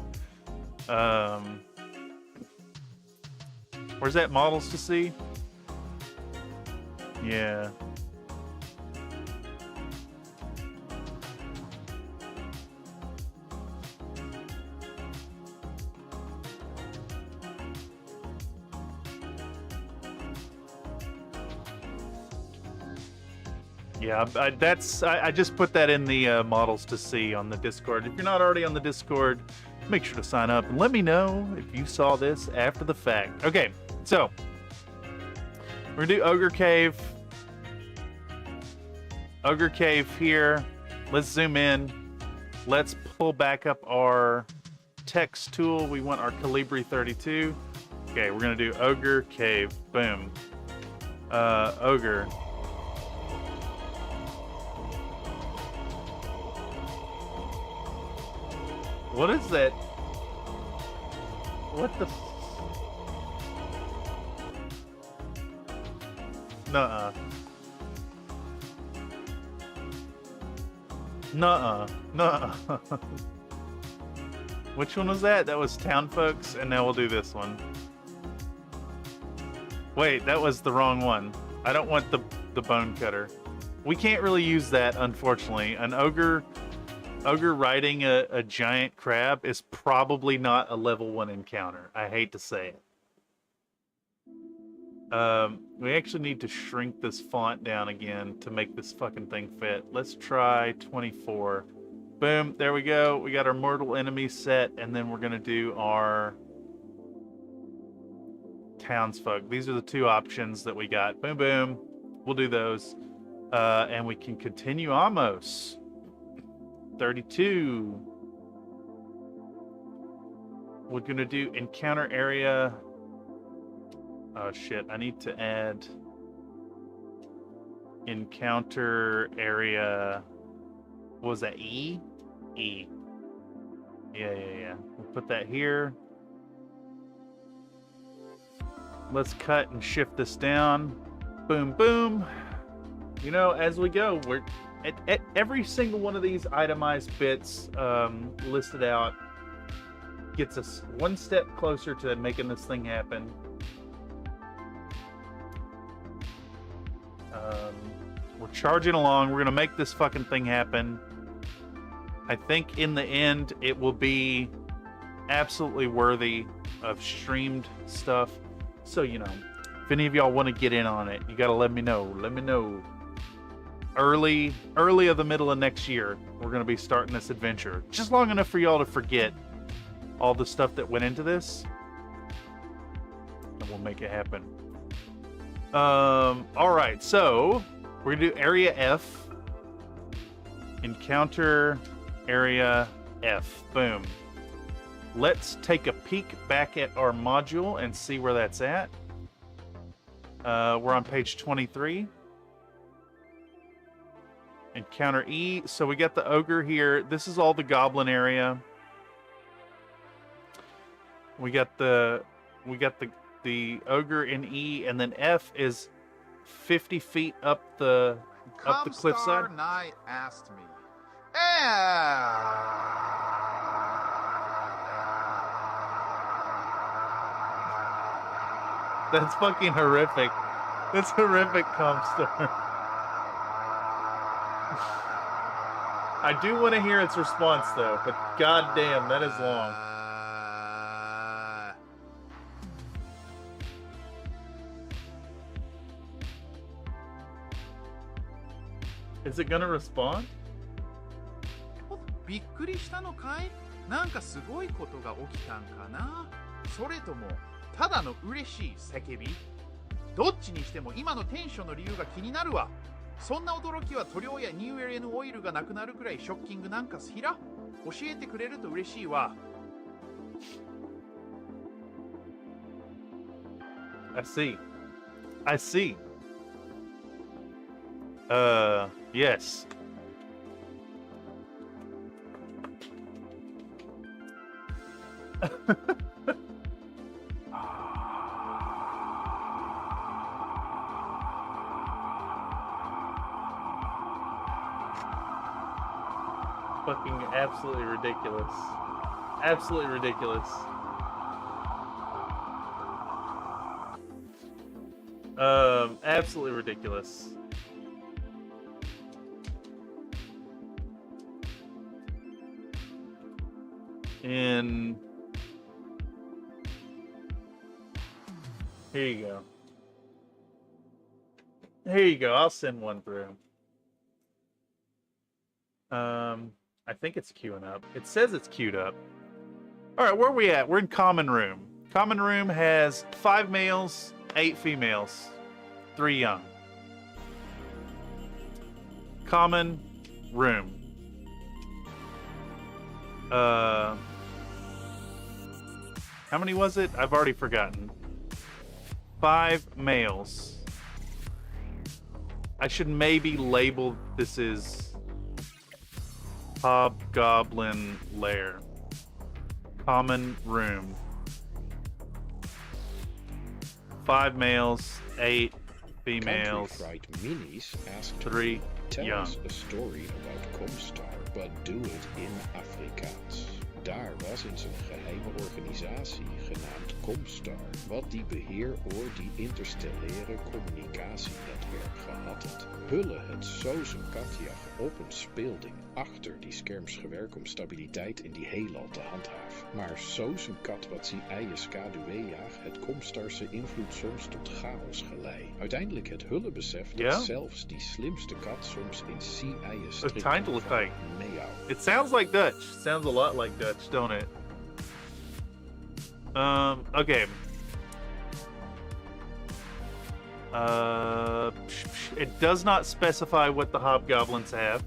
Where's that models to see? Yeah. Yeah, I just put that in the models to see on the Discord. If you're not already on the Discord, make sure to sign up and let me know if you saw this after the fact. Okay, so we're gonna do Ogre Cave. Ogre Cave here. Let's zoom in. Let's pull back up our text tool. We want our Calibri 32. Okay, we're gonna do Ogre Cave. Boom. Ogre. What is that? What the? Nuh-uh. Nuh-uh. Nuh-uh. Which one was that? That was Town Folks, and now we'll do this one. Wait, that was the wrong one. I don't want the bone cutter. We can't really use that, unfortunately. An ogre riding a giant crab is probably not a level 1 encounter. I hate to say it. We actually need to shrink this font down again to make this fucking thing fit. Let's try 24. Boom, there we go. We got our mortal enemy set, and then we're gonna do our townsfolk. These are the two options that we got. Boom, boom. We'll do those. And we can continue Amos. 32. We're gonna do encounter area. Oh shit, I need to add encounter area. What was that? E? E. Yeah. We'll put that here. Let's cut and shift this down. Boom, boom. You know, as we go, we're at every single one of these itemized bits listed out gets us one step closer to making this thing happen. We're charging along. We're gonna make this fucking thing happen. I think in the end it will be absolutely worthy of streamed stuff. So, you know, if any of y'all want to get in on it, you gotta let me know. Let me know. Early of the middle of next year, we're gonna be starting this adventure. Just long enough for y'all to forget all the stuff that went into this, and we'll make it happen. All right, so we're gonna do area F. Encounter area F. Boom. Let's take a peek back at our module and see where that's at. We're on page 23. Encounter E. So we got the ogre here. This is all the goblin area. We got the We got the ogre in E, and then F is 50 feet up the cliffside. Knight asked me. That's fucking horrific. That's horrific, Comstar. I do want to hear its response though, but goddamn, that is long. Is it gonna respond? びっくりしたのかい？なんかすごいことが起きたんかな？それともただの嬉しい叫び？どっちにしても今のテンションの理由が気になるわ。そんな驚きは塗料やニューエレンオイルがなくなるくらいショッキングなんかすひら？教えてくれると嬉しいわ。I see. I see. Yes. Fucking absolutely ridiculous. Absolutely ridiculous. Absolutely ridiculous. And here you go. Here you go. I'll send one through. I think it's queuing up. It says it's queued up. All right, where are we at? We're in common room. Common room has 5 males, 8 females, 3 young. Common room. How many was it? I've already forgotten. 5 males. I should maybe label this as Hobgoblin Lair. Common room. 5 males, 8 females, Country Fried Minis asked 3 tell young. us a story about Comstar, but do it in Afrikaans. Daar was eens een geheime organisatie genaamd Comstar, wat die beheer oor die interstellaire communicatienetwerk gehad het. Hulle het Sozen Katjag op een speelding achter die schermsgewerk om stabiliteit in die heelal te handhaven. Maar Sozen Kat wat zie eie skaduweejaag het Comstarse invloed soms tot chaos gelei. Uiteindelijk het Hulle besef dat zelfs die slimste kat soms in eie strik meehouden. It sounds like Dutch. Sounds a lot like Dutch, don't it? Okay. It does not specify what the hobgoblins have.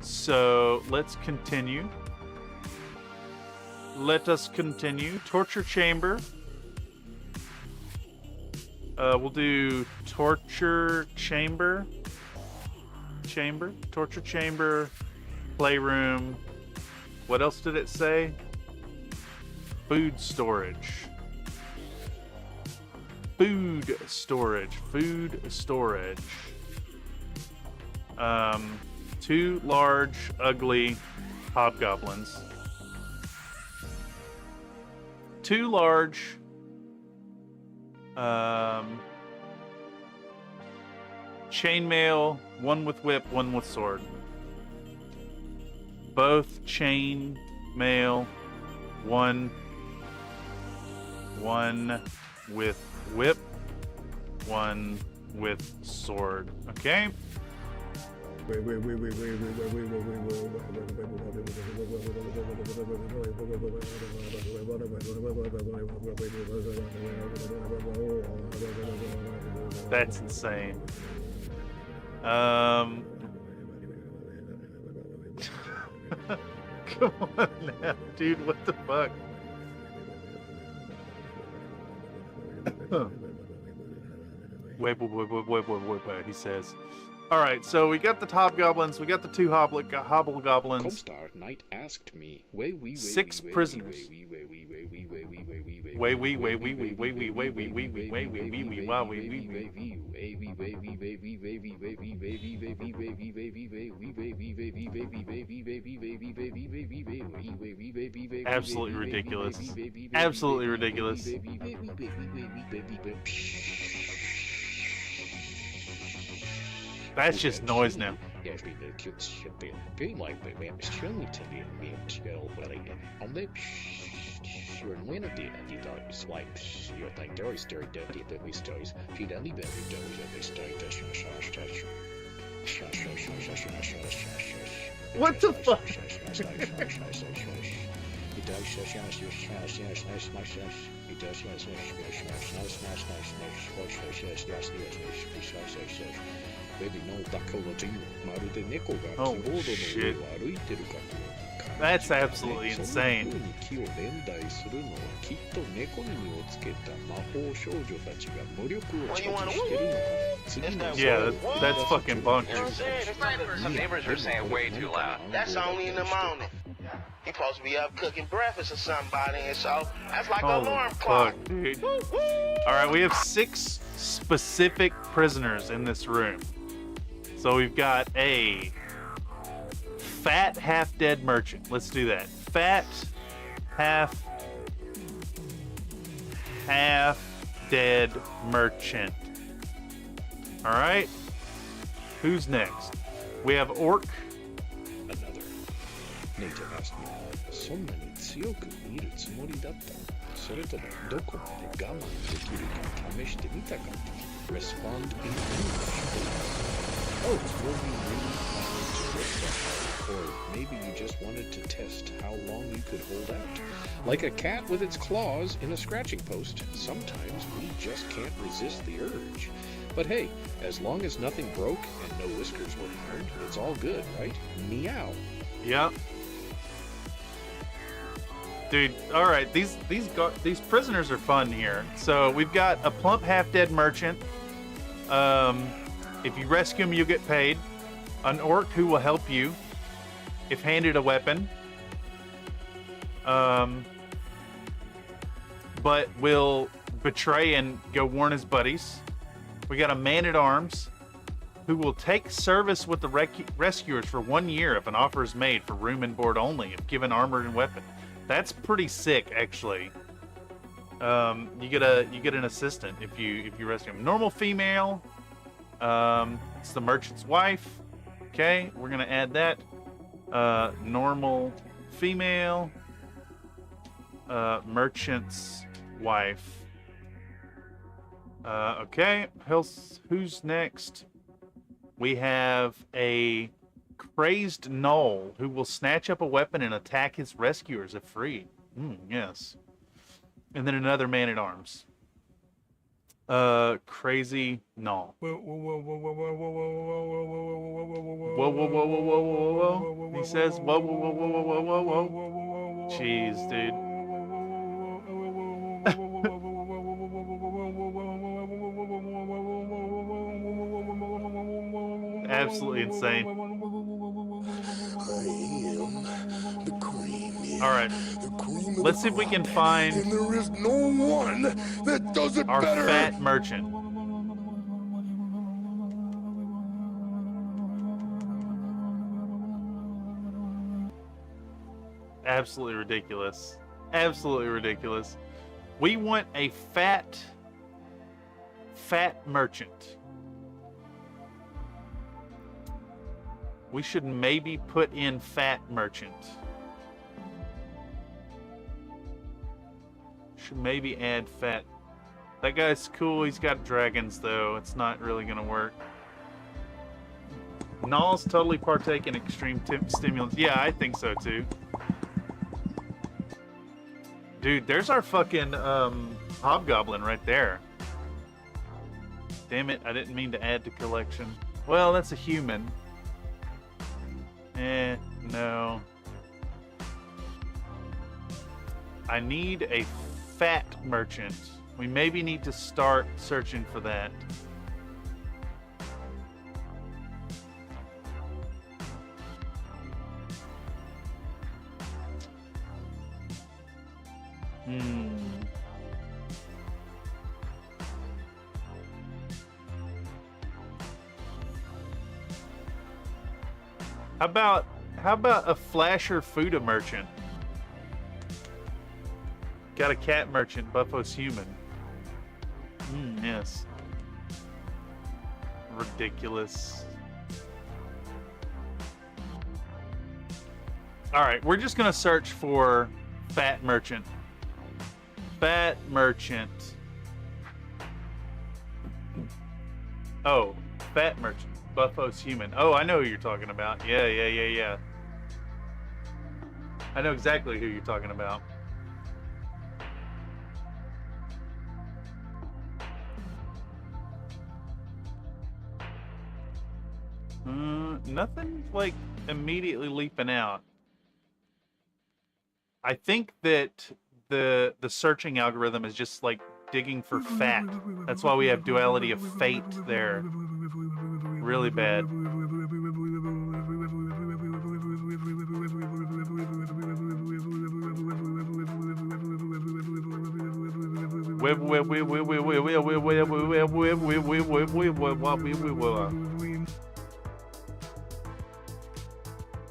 So let's continue. Let us continue. Torture chamber. We'll do torture chamber. Torture chamber. Playroom. What else did it say? Food storage. Food storage. 2 large, ugly hobgoblins. 2 large, chainmail, 1 with whip, 1 with sword. Both chain mail, 1 with whip, 1 with sword. Okay. That's insane. Come on now, dude, what the fuck? Wait, he says. Alright, so we got the hobgoblins, we got the 2 hobgoblins. Comstar Knight asked me, 6 prisoners. Absolutely ridiculous. Absolutely ridiculous. That's just noise now. What the fuck? Oh shit. That's absolutely insane. Yeah, that's fucking bonkers. Some neighbors are saying way too loud. That's only in the morning. He supposed to be up cooking breakfast or somebody, and so that's like an alarm clock. Fuck, dude. Alright, we have 6 specific prisoners in this room. So we've got a fat, half-dead merchant. Let's do that. Fat, half-dead merchant. Alright. Who's next? We have orc. Another. Native asked me, そんなに強く見るつもりだった。それともどこまで我慢できるか試してみたか。Respond in English, please. Oh, were you really planning to rip that out? Or maybe you just wanted to test how long you could hold out. Like a cat with its claws in a scratching post, sometimes we just can't resist the urge. But hey, as long as nothing broke and no whiskers were burned, it's all good, right? Meow. Yep. Dude, all right, these prisoners are fun here. So we've got a plump half-dead merchant. If you rescue him, you'll get paid. An orc who will help you if handed a weapon. But will betray and go warn his buddies. We got a man-at-arms who will take service with the rescuers for 1 year if an offer is made for room and board only, if given armor and weapon. That's pretty sick, actually. You get an assistant if you rescue him. Normal female. It's the merchant's wife. Okay, we're gonna add that. Normal female. Merchant's wife. Okay, who's next? We have a crazed gnoll who will snatch up a weapon and attack his rescuers if freed. Yes. And then another man-at-arms. Crazy gnoll. Whoa, whoa, whoa, whoa, whoa, whoa, whoa. He says, whoa, whoa, whoa, whoa, whoa, whoa, whoa, whoa. Jeez, dude. Absolutely insane. All right, let's see if we can find There is no one that does it our better. fat merchant. Absolutely ridiculous. Absolutely ridiculous. We want a fat merchant. We should maybe put in fat merchant. Should maybe add fat. That guy's cool. He's got dragons, though. It's not really going to work. Gnolls totally partake in extreme stimulants. Yeah, I think so, too. Dude, there's our fucking hobgoblin right there. Damn it, I didn't mean to add to collection. Well, that's a human. No. I need a fat merchant. We maybe need to start searching for that. How about a flasher food merchant? Got a cat merchant, Buffo's human. Yes. Ridiculous. Alright, we're just gonna search for fat merchant. Fat merchant. Oh, fat merchant. Buffo's human. Oh, I know who you're talking about. Yeah. I know exactly who you're talking about. Nothing like immediately leaping out. I think that the searching algorithm is just like digging for fat. That's why we have duality of fate there. Really bad.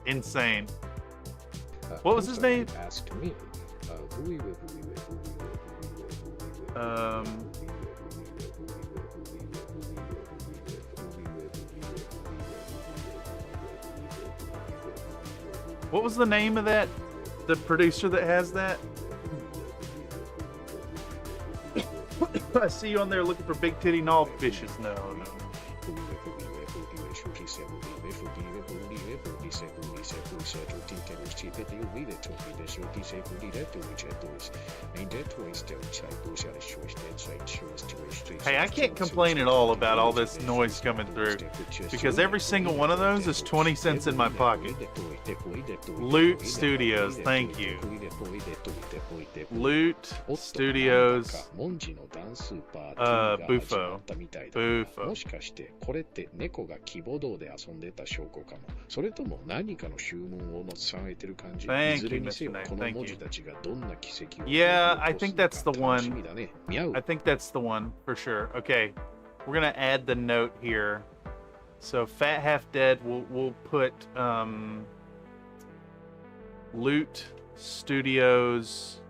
Insane. What was his name? Asked me. What was the name of that? The producer that has that? I see you on there looking for big titty knob fishes. No. Hey, I can't complain at all about all this noise coming through, because every single one of those is 20 cents in my pocket. Loot Studios, thank you. Loot Studios, Bufo. もしかしてこれって猫がキボドーで遊んでた証拠かも。それとも何かの注文を伝えてる感じ。いずれにせよこの文字たちがどんな奇跡を。Yeah, I think that's the one. I think that's the one for sure. Okay, we're gonna add the note here. So Fat Half Dead, we'll put Loot Studios,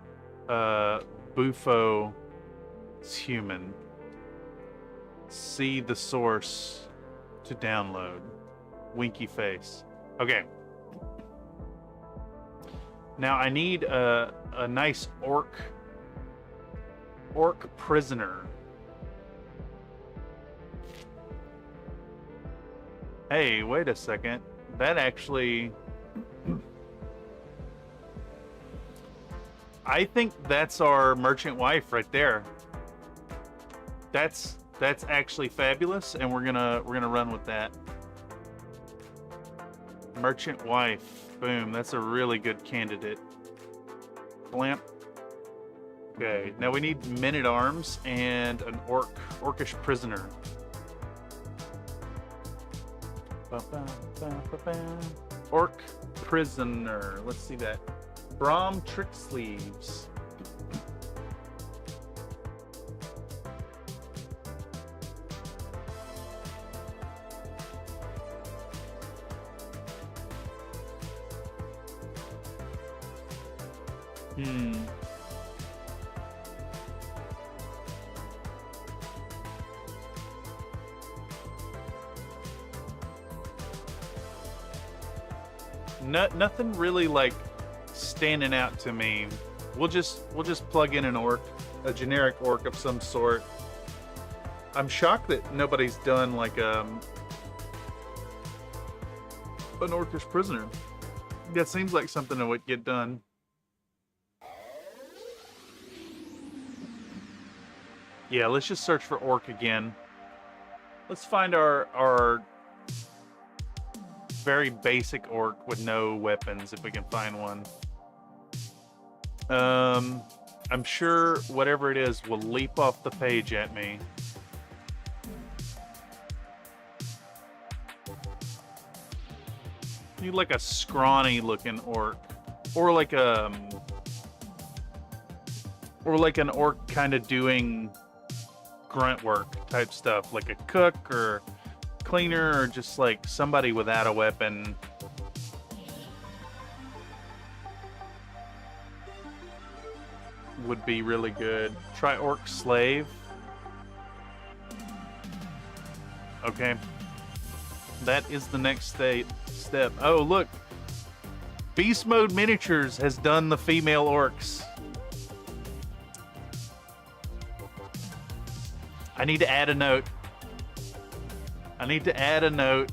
Bufo, it's human. See the source to download. Winky face. Okay. Now I need a nice orc prisoner. Hey, wait a second. That actually... I think that's our merchant wife right there. That's actually fabulous, and we're gonna run with that. Merchant wife. Boom. That's a really good candidate. Blamp. Okay. Now we need men-at-arms and an orcish prisoner. Orc prisoner. Let's see that. Brom trick sleeves. Nothing really like standing out to me. We'll just plug in an orc, a generic orc of some sort. I'm shocked that nobody's done like an orcish prisoner. That seems like something that would get done. Yeah, let's just search for orc again. Let's find our very basic orc with no weapons, if we can find one. I'm sure whatever it is will leap off the page at me. Need like a scrawny looking orc, or like an orc kind of doing grunt work type stuff, like a cook or cleaner, or just like somebody without a weapon would be really good. Try orc slave. Okay. That is the next step. Oh, look. Beast Mode Miniatures has done the female orcs. I need to add a note. I need to add a note.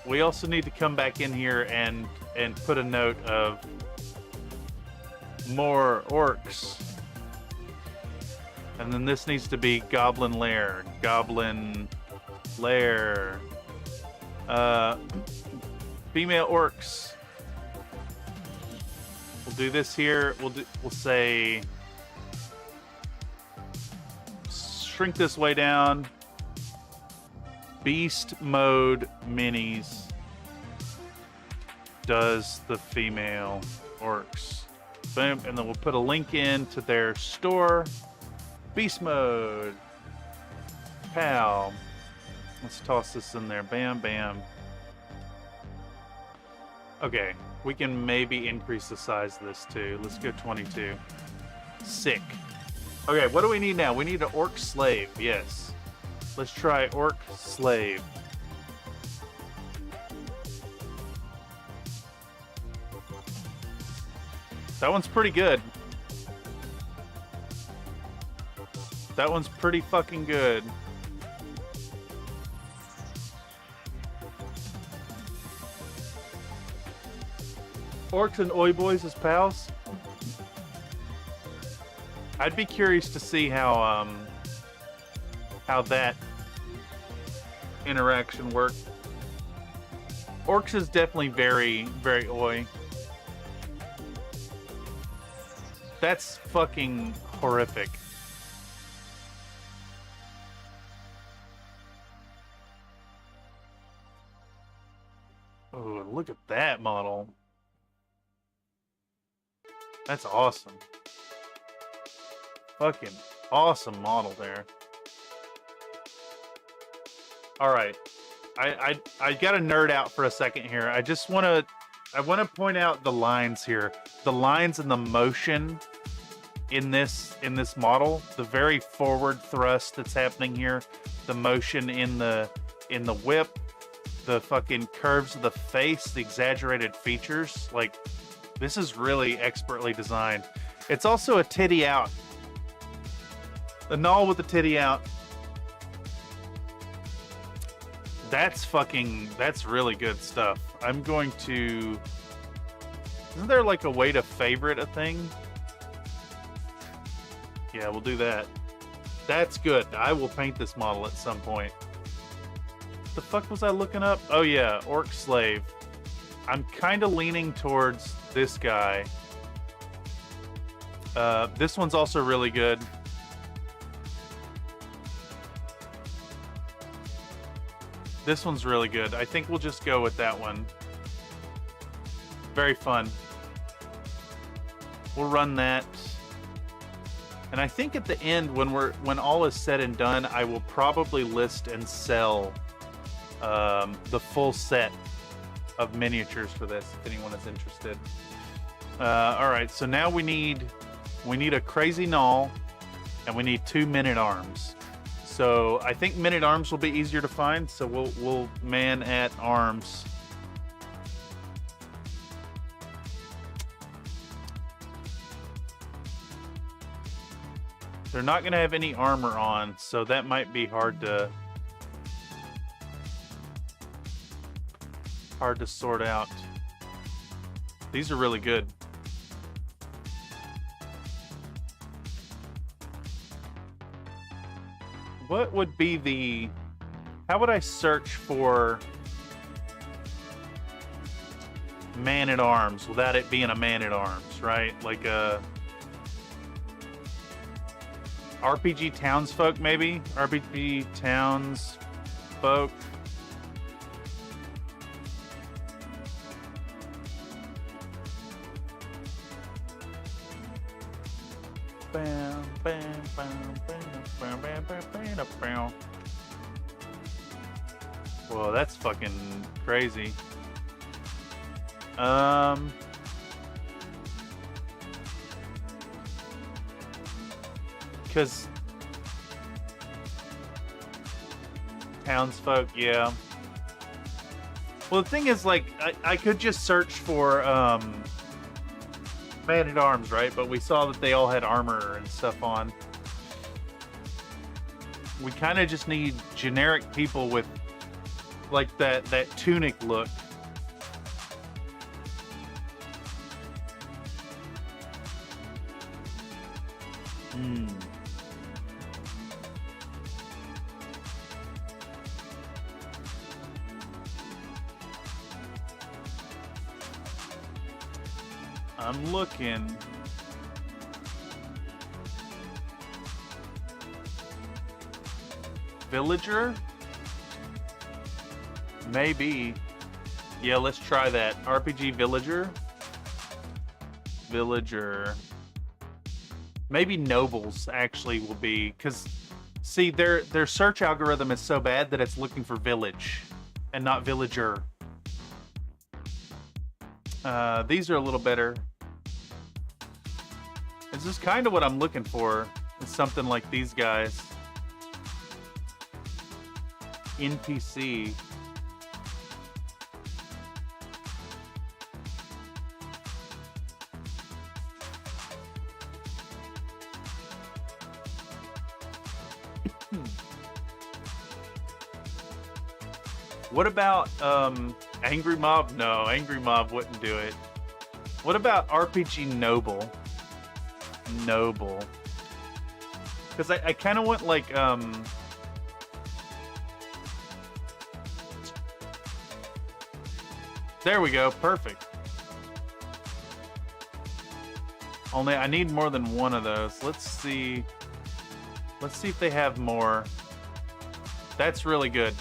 We also need to come back in here and put a note of more orcs. And then this needs to be Goblin Lair. Goblin Lair. Female orcs. We'll do this here. We'll say shrink this way down. Beast Mode Minis does the female orcs. Boom, and then we'll put a link in to their store. Beast Mode. Pow. Let's toss this in there. Bam, bam. Okay, we can maybe increase the size of this too. Let's go 22. Sick. Okay, what do we need now? We need an orc slave. Yes. Let's try orc slave. That one's pretty good. That one's pretty fucking good. Orcs and oi boys as pals. I'd be curious to see how that interaction worked. Orcs is definitely very, very oi. That's fucking horrific. Oh, look at that model. That's awesome. Fucking awesome model there. All right. I got to nerd out for a second here. I want to point out the lines here. The lines and the motion in this model, the very forward thrust that's happening here, the motion in the whip, the fucking curves of the face, the exaggerated features, like this is really expertly designed. It's also a titty out. The null with the titty out. That's really good stuff. I'm going to... Isn't there like a way to favorite a thing? Yeah, we'll do that. That's good. I will paint this model at some point. What the fuck was I looking up? Oh yeah, orc slave. I'm kind of leaning towards this guy. This one's also really good. This one's really good. I think we'll just go with that one. Very fun. We'll run that. And I think at the end, when all is said and done, I will probably list and sell the full set of miniatures for this, if anyone is interested. All right, so now we need a crazy null, and we need 2 men-at-arms. So I think men-at-arms will be easier to find, so we'll man-at-arms. They're not going to have any armor on, so that might be hard to sort out. These are really good. What would be the... How would I search for man-at-arms without it being a man-at-arms, right? Like a... RPG townsfolk, maybe? RPG townsfolk. Bam, bam, bam, bam, bam, bam, bam, bam, bam. Whoa, that's fucking crazy. Because townsfolk, yeah. Well, the thing is, like, I could just search for man-at-arms, right? But we saw that they all had armor and stuff on. We kind of just need generic people with, like, that tunic look. I'm looking. Villager? Maybe. Yeah, let's try that. RPG Villager? Villager. Maybe nobles actually will be, because see, their search algorithm is so bad that it's looking for village and not villager. These are a little better. This is kind of what I'm looking for. It's something like these guys. NPC. What about Angry Mob? No, Angry Mob wouldn't do it. What about RPG Noble? Noble. Because I kind of want like there we go, perfect. Only I need more than one of those. Let's see if they have more. That's really good.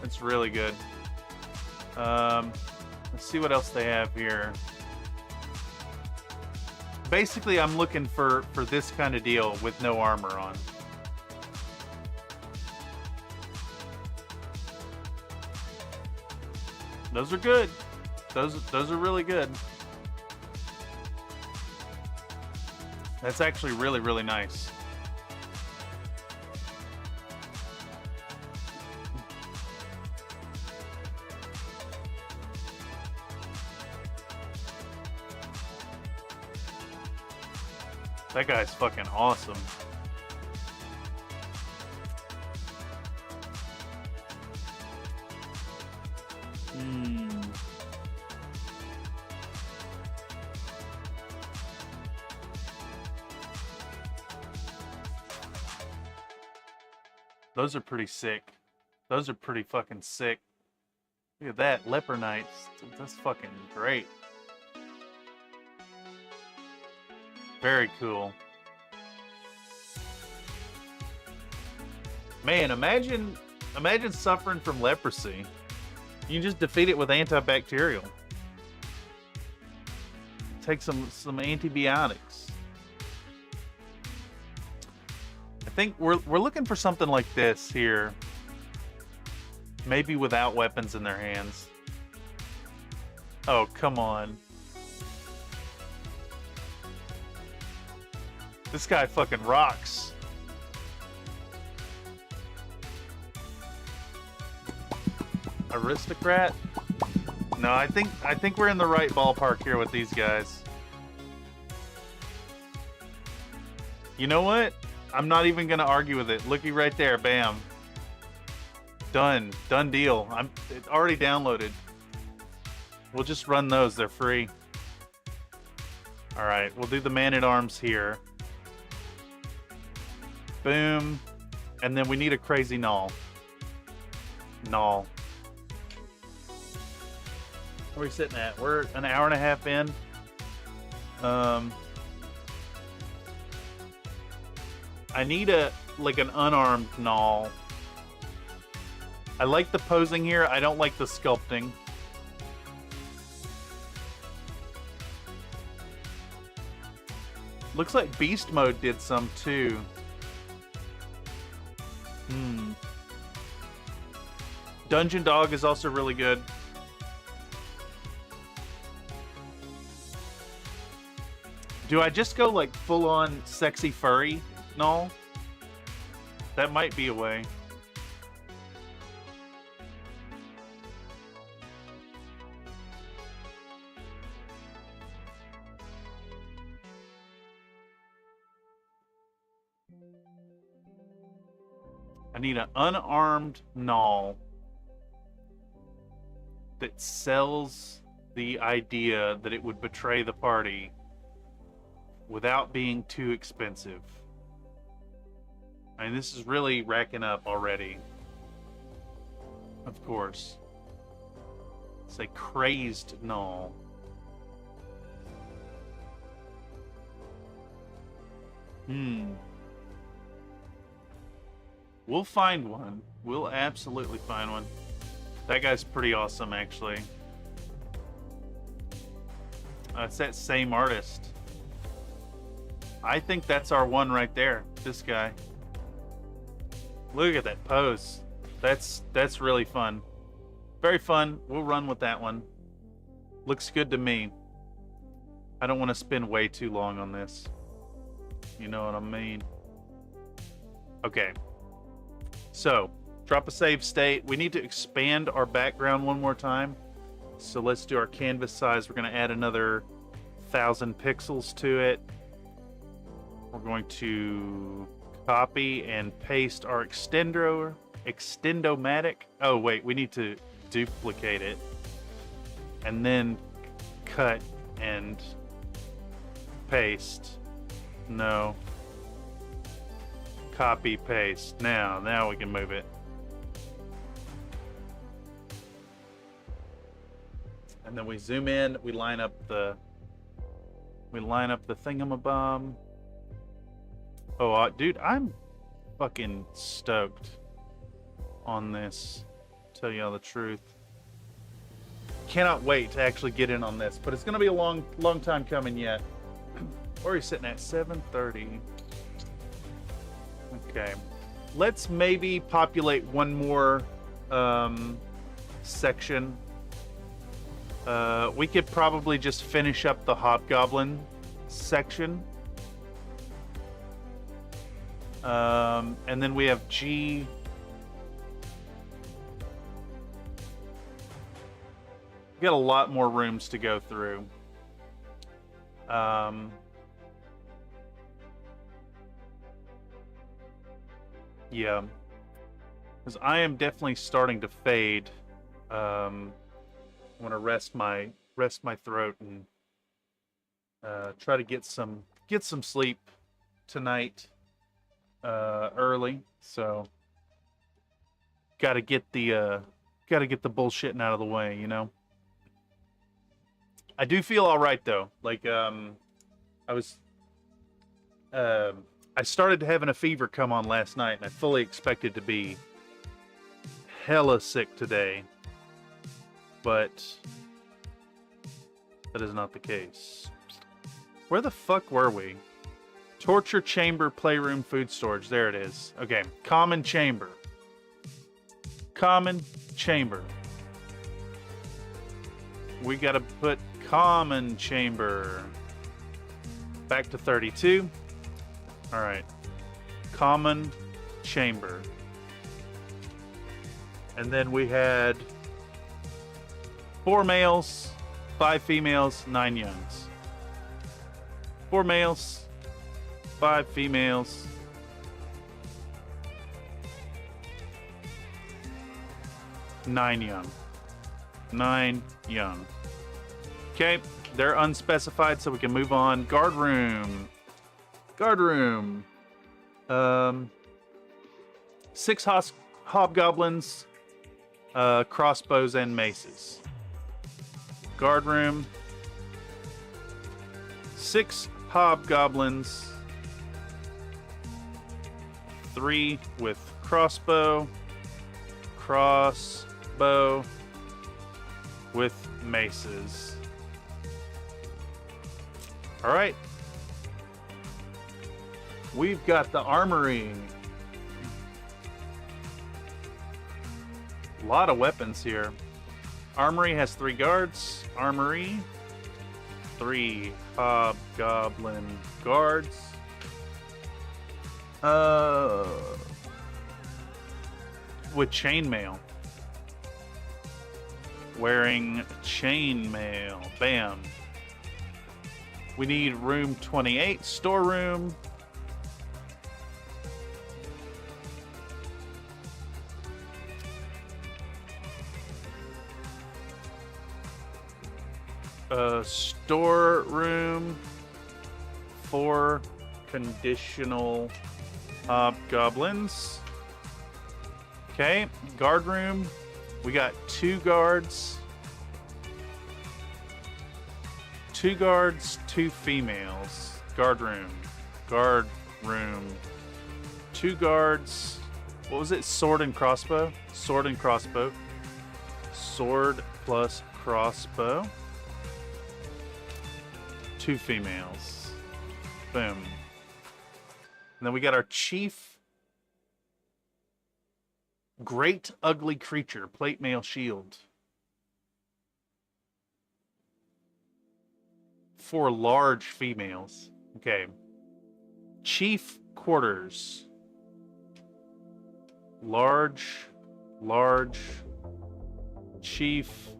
That's really good. Let's see what else they have here. Basically, I'm looking for this kind of deal with no armor on. Those are good. Those are really good. That's actually really, really nice. That guy's fucking awesome. Those are pretty sick. Those are pretty fucking sick. Look at that, Leper Knights. That's fucking great. Very cool. Man, imagine suffering from leprosy. You can just defeat it with antibacterial. Take some antibiotics. I think we're looking for something like this here. Maybe without weapons in their hands. Oh, come on. This guy fucking rocks. Aristocrat? No, I think we're in the right ballpark here with these guys. You know what? I'm not even gonna argue with it. Looky right there, bam. Done deal. It's already downloaded. We'll just run those, they're free. All right, we'll do the man-at-arms here. Boom. And then we need a crazy null. Null. Where are we sitting at? We're an hour and a half in. I need an unarmed null. I like the posing here. I don't like the sculpting. Looks like Beast Mode did some too. Dungeon Dog is also really good. Do I just go like full on sexy furry? No. That might be a way. I need an unarmed Null that sells the idea that it would betray the party without being too expensive. I mean, this is really racking up already. Of course. It's a crazed Null. We'll find one. We'll absolutely find one. That guy's pretty awesome, actually. It's that same artist. I think that's our one right there. This guy. Look at that pose. That's really fun. Very fun. We'll run with that one. Looks good to me. I don't want to spend way too long on this. You know what I mean? Okay. So, drop a save state. We need to expand our background one more time. So let's do our canvas size. We're going to add another 1,000 pixels to it. We're going to copy and paste our extendomatic. Oh, wait, we need to duplicate it. And then cut and paste. No. Copy, paste. Now we can move it. And then we zoom in, we line up the thingamabob. Oh, dude, I'm fucking stoked on this. Tell you all the truth. Cannot wait to actually get in on this, but it's gonna be a long time coming yet. Or he's sitting at 7:30. Okay, let's maybe populate one more section. We could probably just finish up the hobgoblin section. And then we have G. We got a lot more rooms to go through. Yeah, because I am definitely starting to fade. I want to rest my throat and try to get some sleep tonight early. So got to get the bullshitting out of the way, you know. I do feel all right though. Like I started having a fever come on last night, and I fully expected to be hella sick today, but that is not the case. Where the fuck were we? Torture chamber, playroom, food storage. There it is. Okay, common chamber. Common chamber. We gotta put common chamber back to 32. All right, common chamber. And then we had 4 males, 5 females, 9 youngs. 4 males, 5 females, 9 young. 9 young. Okay, they're unspecified, so we can move on. Guard room. Guard room. 6 hobgoblins, crossbows, and maces. Guard room. 6 hobgoblins. 3 with crossbow. Crossbow with maces. All right. We've got the armory. A lot of weapons here. Armory has 3 guards. Armory. 3 hobgoblin guards. With chainmail. Wearing chainmail. Bam. We need room 28, storeroom. Storeroom for conditional hobgoblins. Okay, guard room. We got 2 guards. 2 guards, 2 females. Guard room. Guard room. 2 guards. What was it? Sword and crossbow? Sword and crossbow. Sword plus crossbow. 2 females. Boom. And then we got our chief. Great ugly creature. Plate mail shield. 4 large females. Okay. Chief quarters. Large. Chief.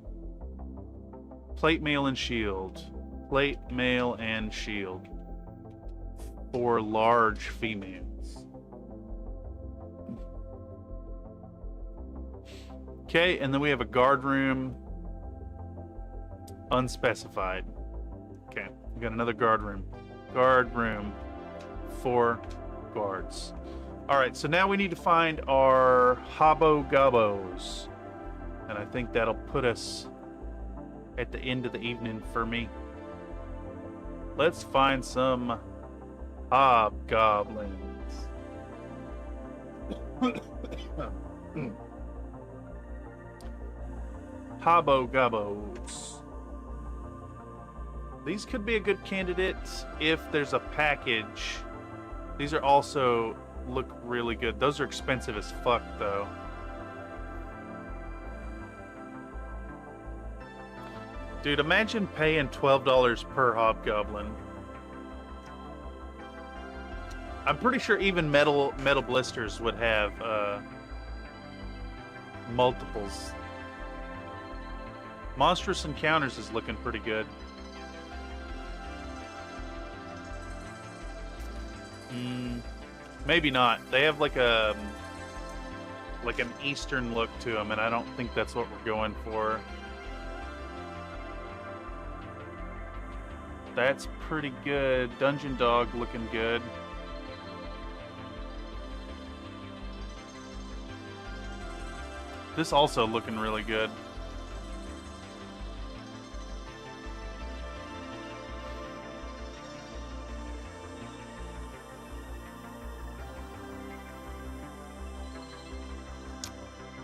Plate mail and shield. Plate mail and shield. 4 large females. Okay, and then we have a guard room. Unspecified. Okay, we got another guard room. Guard room. 4 guards. Alright, so now we need to find our Hobbo-Gobbos. And I think that'll put us at the end of the evening for me. Let's find some hobgoblins. Hobbo-Gobbos. These could be a good candidate if there's a package. These are also look really good. Those are expensive as fuck, though. Dude, imagine paying $12 per hobgoblin. I'm pretty sure even metal blisters would have multiples. Monstrous Encounters is looking pretty good. Maybe not. They have like an Eastern look to them, and I don't think that's what we're going for. That's pretty good. Dungeon Dog looking good. This also looking really good.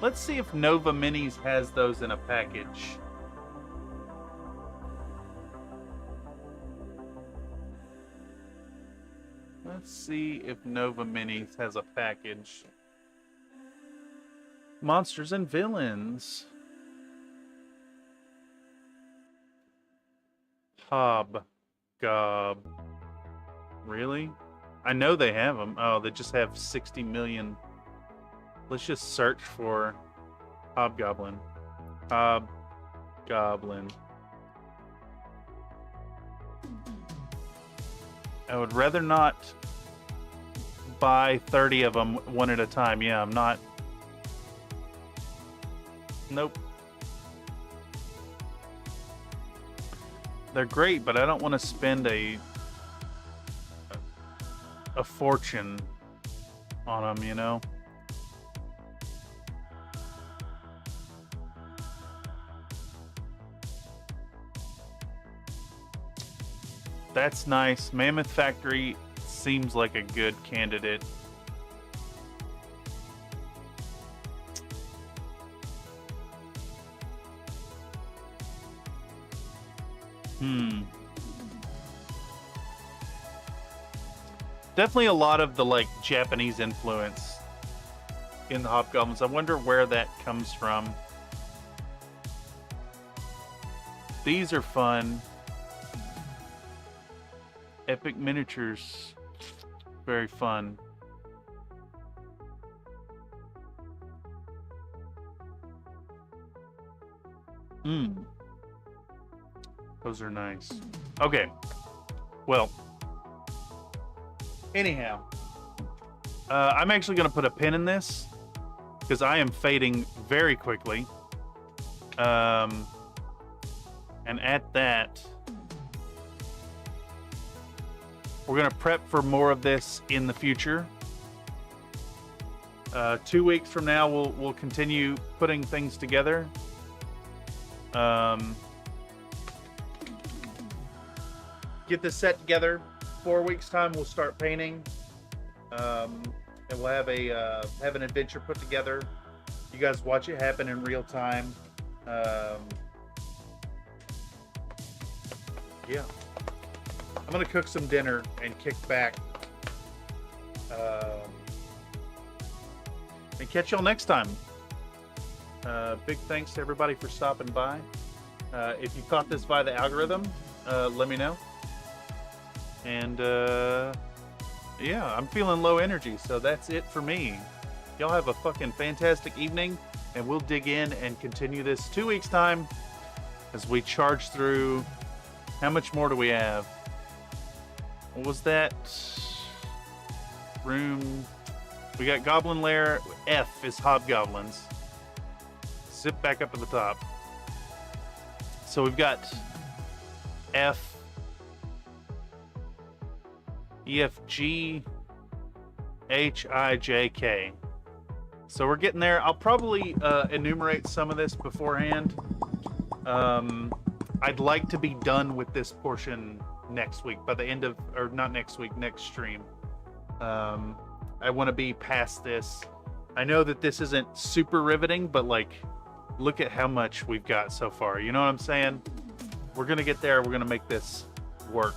Let's see if Nova Minis has those in a package. Let's see if Nova Minis has a package. Monsters and Villains. Gob. Really? I know they have them. Oh, they just have 60 million. Let's just search for Hobgoblin. Hobgoblin. I would rather not buy 30 of them one at a time. Yeah, I'm not. Nope. They're great, but I don't want to spend a fortune on them, you know? That's nice. Mammoth Factory seems like a good candidate. Definitely a lot of the like Japanese influence in the hobgoblins. I wonder where that comes from. These are fun. Epic miniatures. Very fun. Those are nice. Okay. Well. Anyhow. I'm actually going to put a pin in this because I am fading very quickly. And at that, we're going to prep for more of this in the future. 2 weeks from now, we'll continue putting things together. Get this set together. 4 weeks time, we'll start painting. And we'll have an adventure put together. You guys watch it happen in real time. Yeah. I'm gonna cook some dinner and kick back. And catch y'all next time. Big thanks to everybody for stopping by. If you caught this via the algorithm, let me know. And yeah, I'm feeling low energy, so that's it for me. Y'all have a fucking fantastic evening, and we'll dig in and continue this 2 weeks time as we charge through. How much more do we have? What was that? Room. We got Goblin Lair. F is Hobgoblins. Zip back up at the top. So we've got F, E, F, G, H, I, J, K. So we're getting there. I'll probably enumerate some of this beforehand. I'd like to be done with this portion next week, by the end of, or not next week, next stream. I want to be past this. I know that this isn't super riveting, but like, look at how much we've got so far. You know what I'm saying? We're going to get there. We're going to make this work.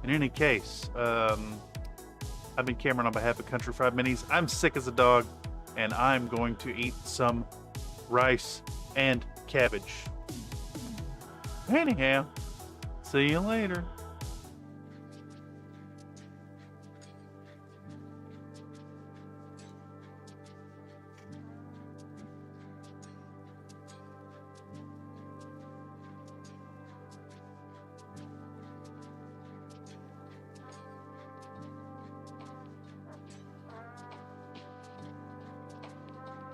In any case, I've been Cameron on behalf of Country Fried Minis. I'm sick as a dog, and I'm going to eat some rice and cabbage. Anyhow, see you later.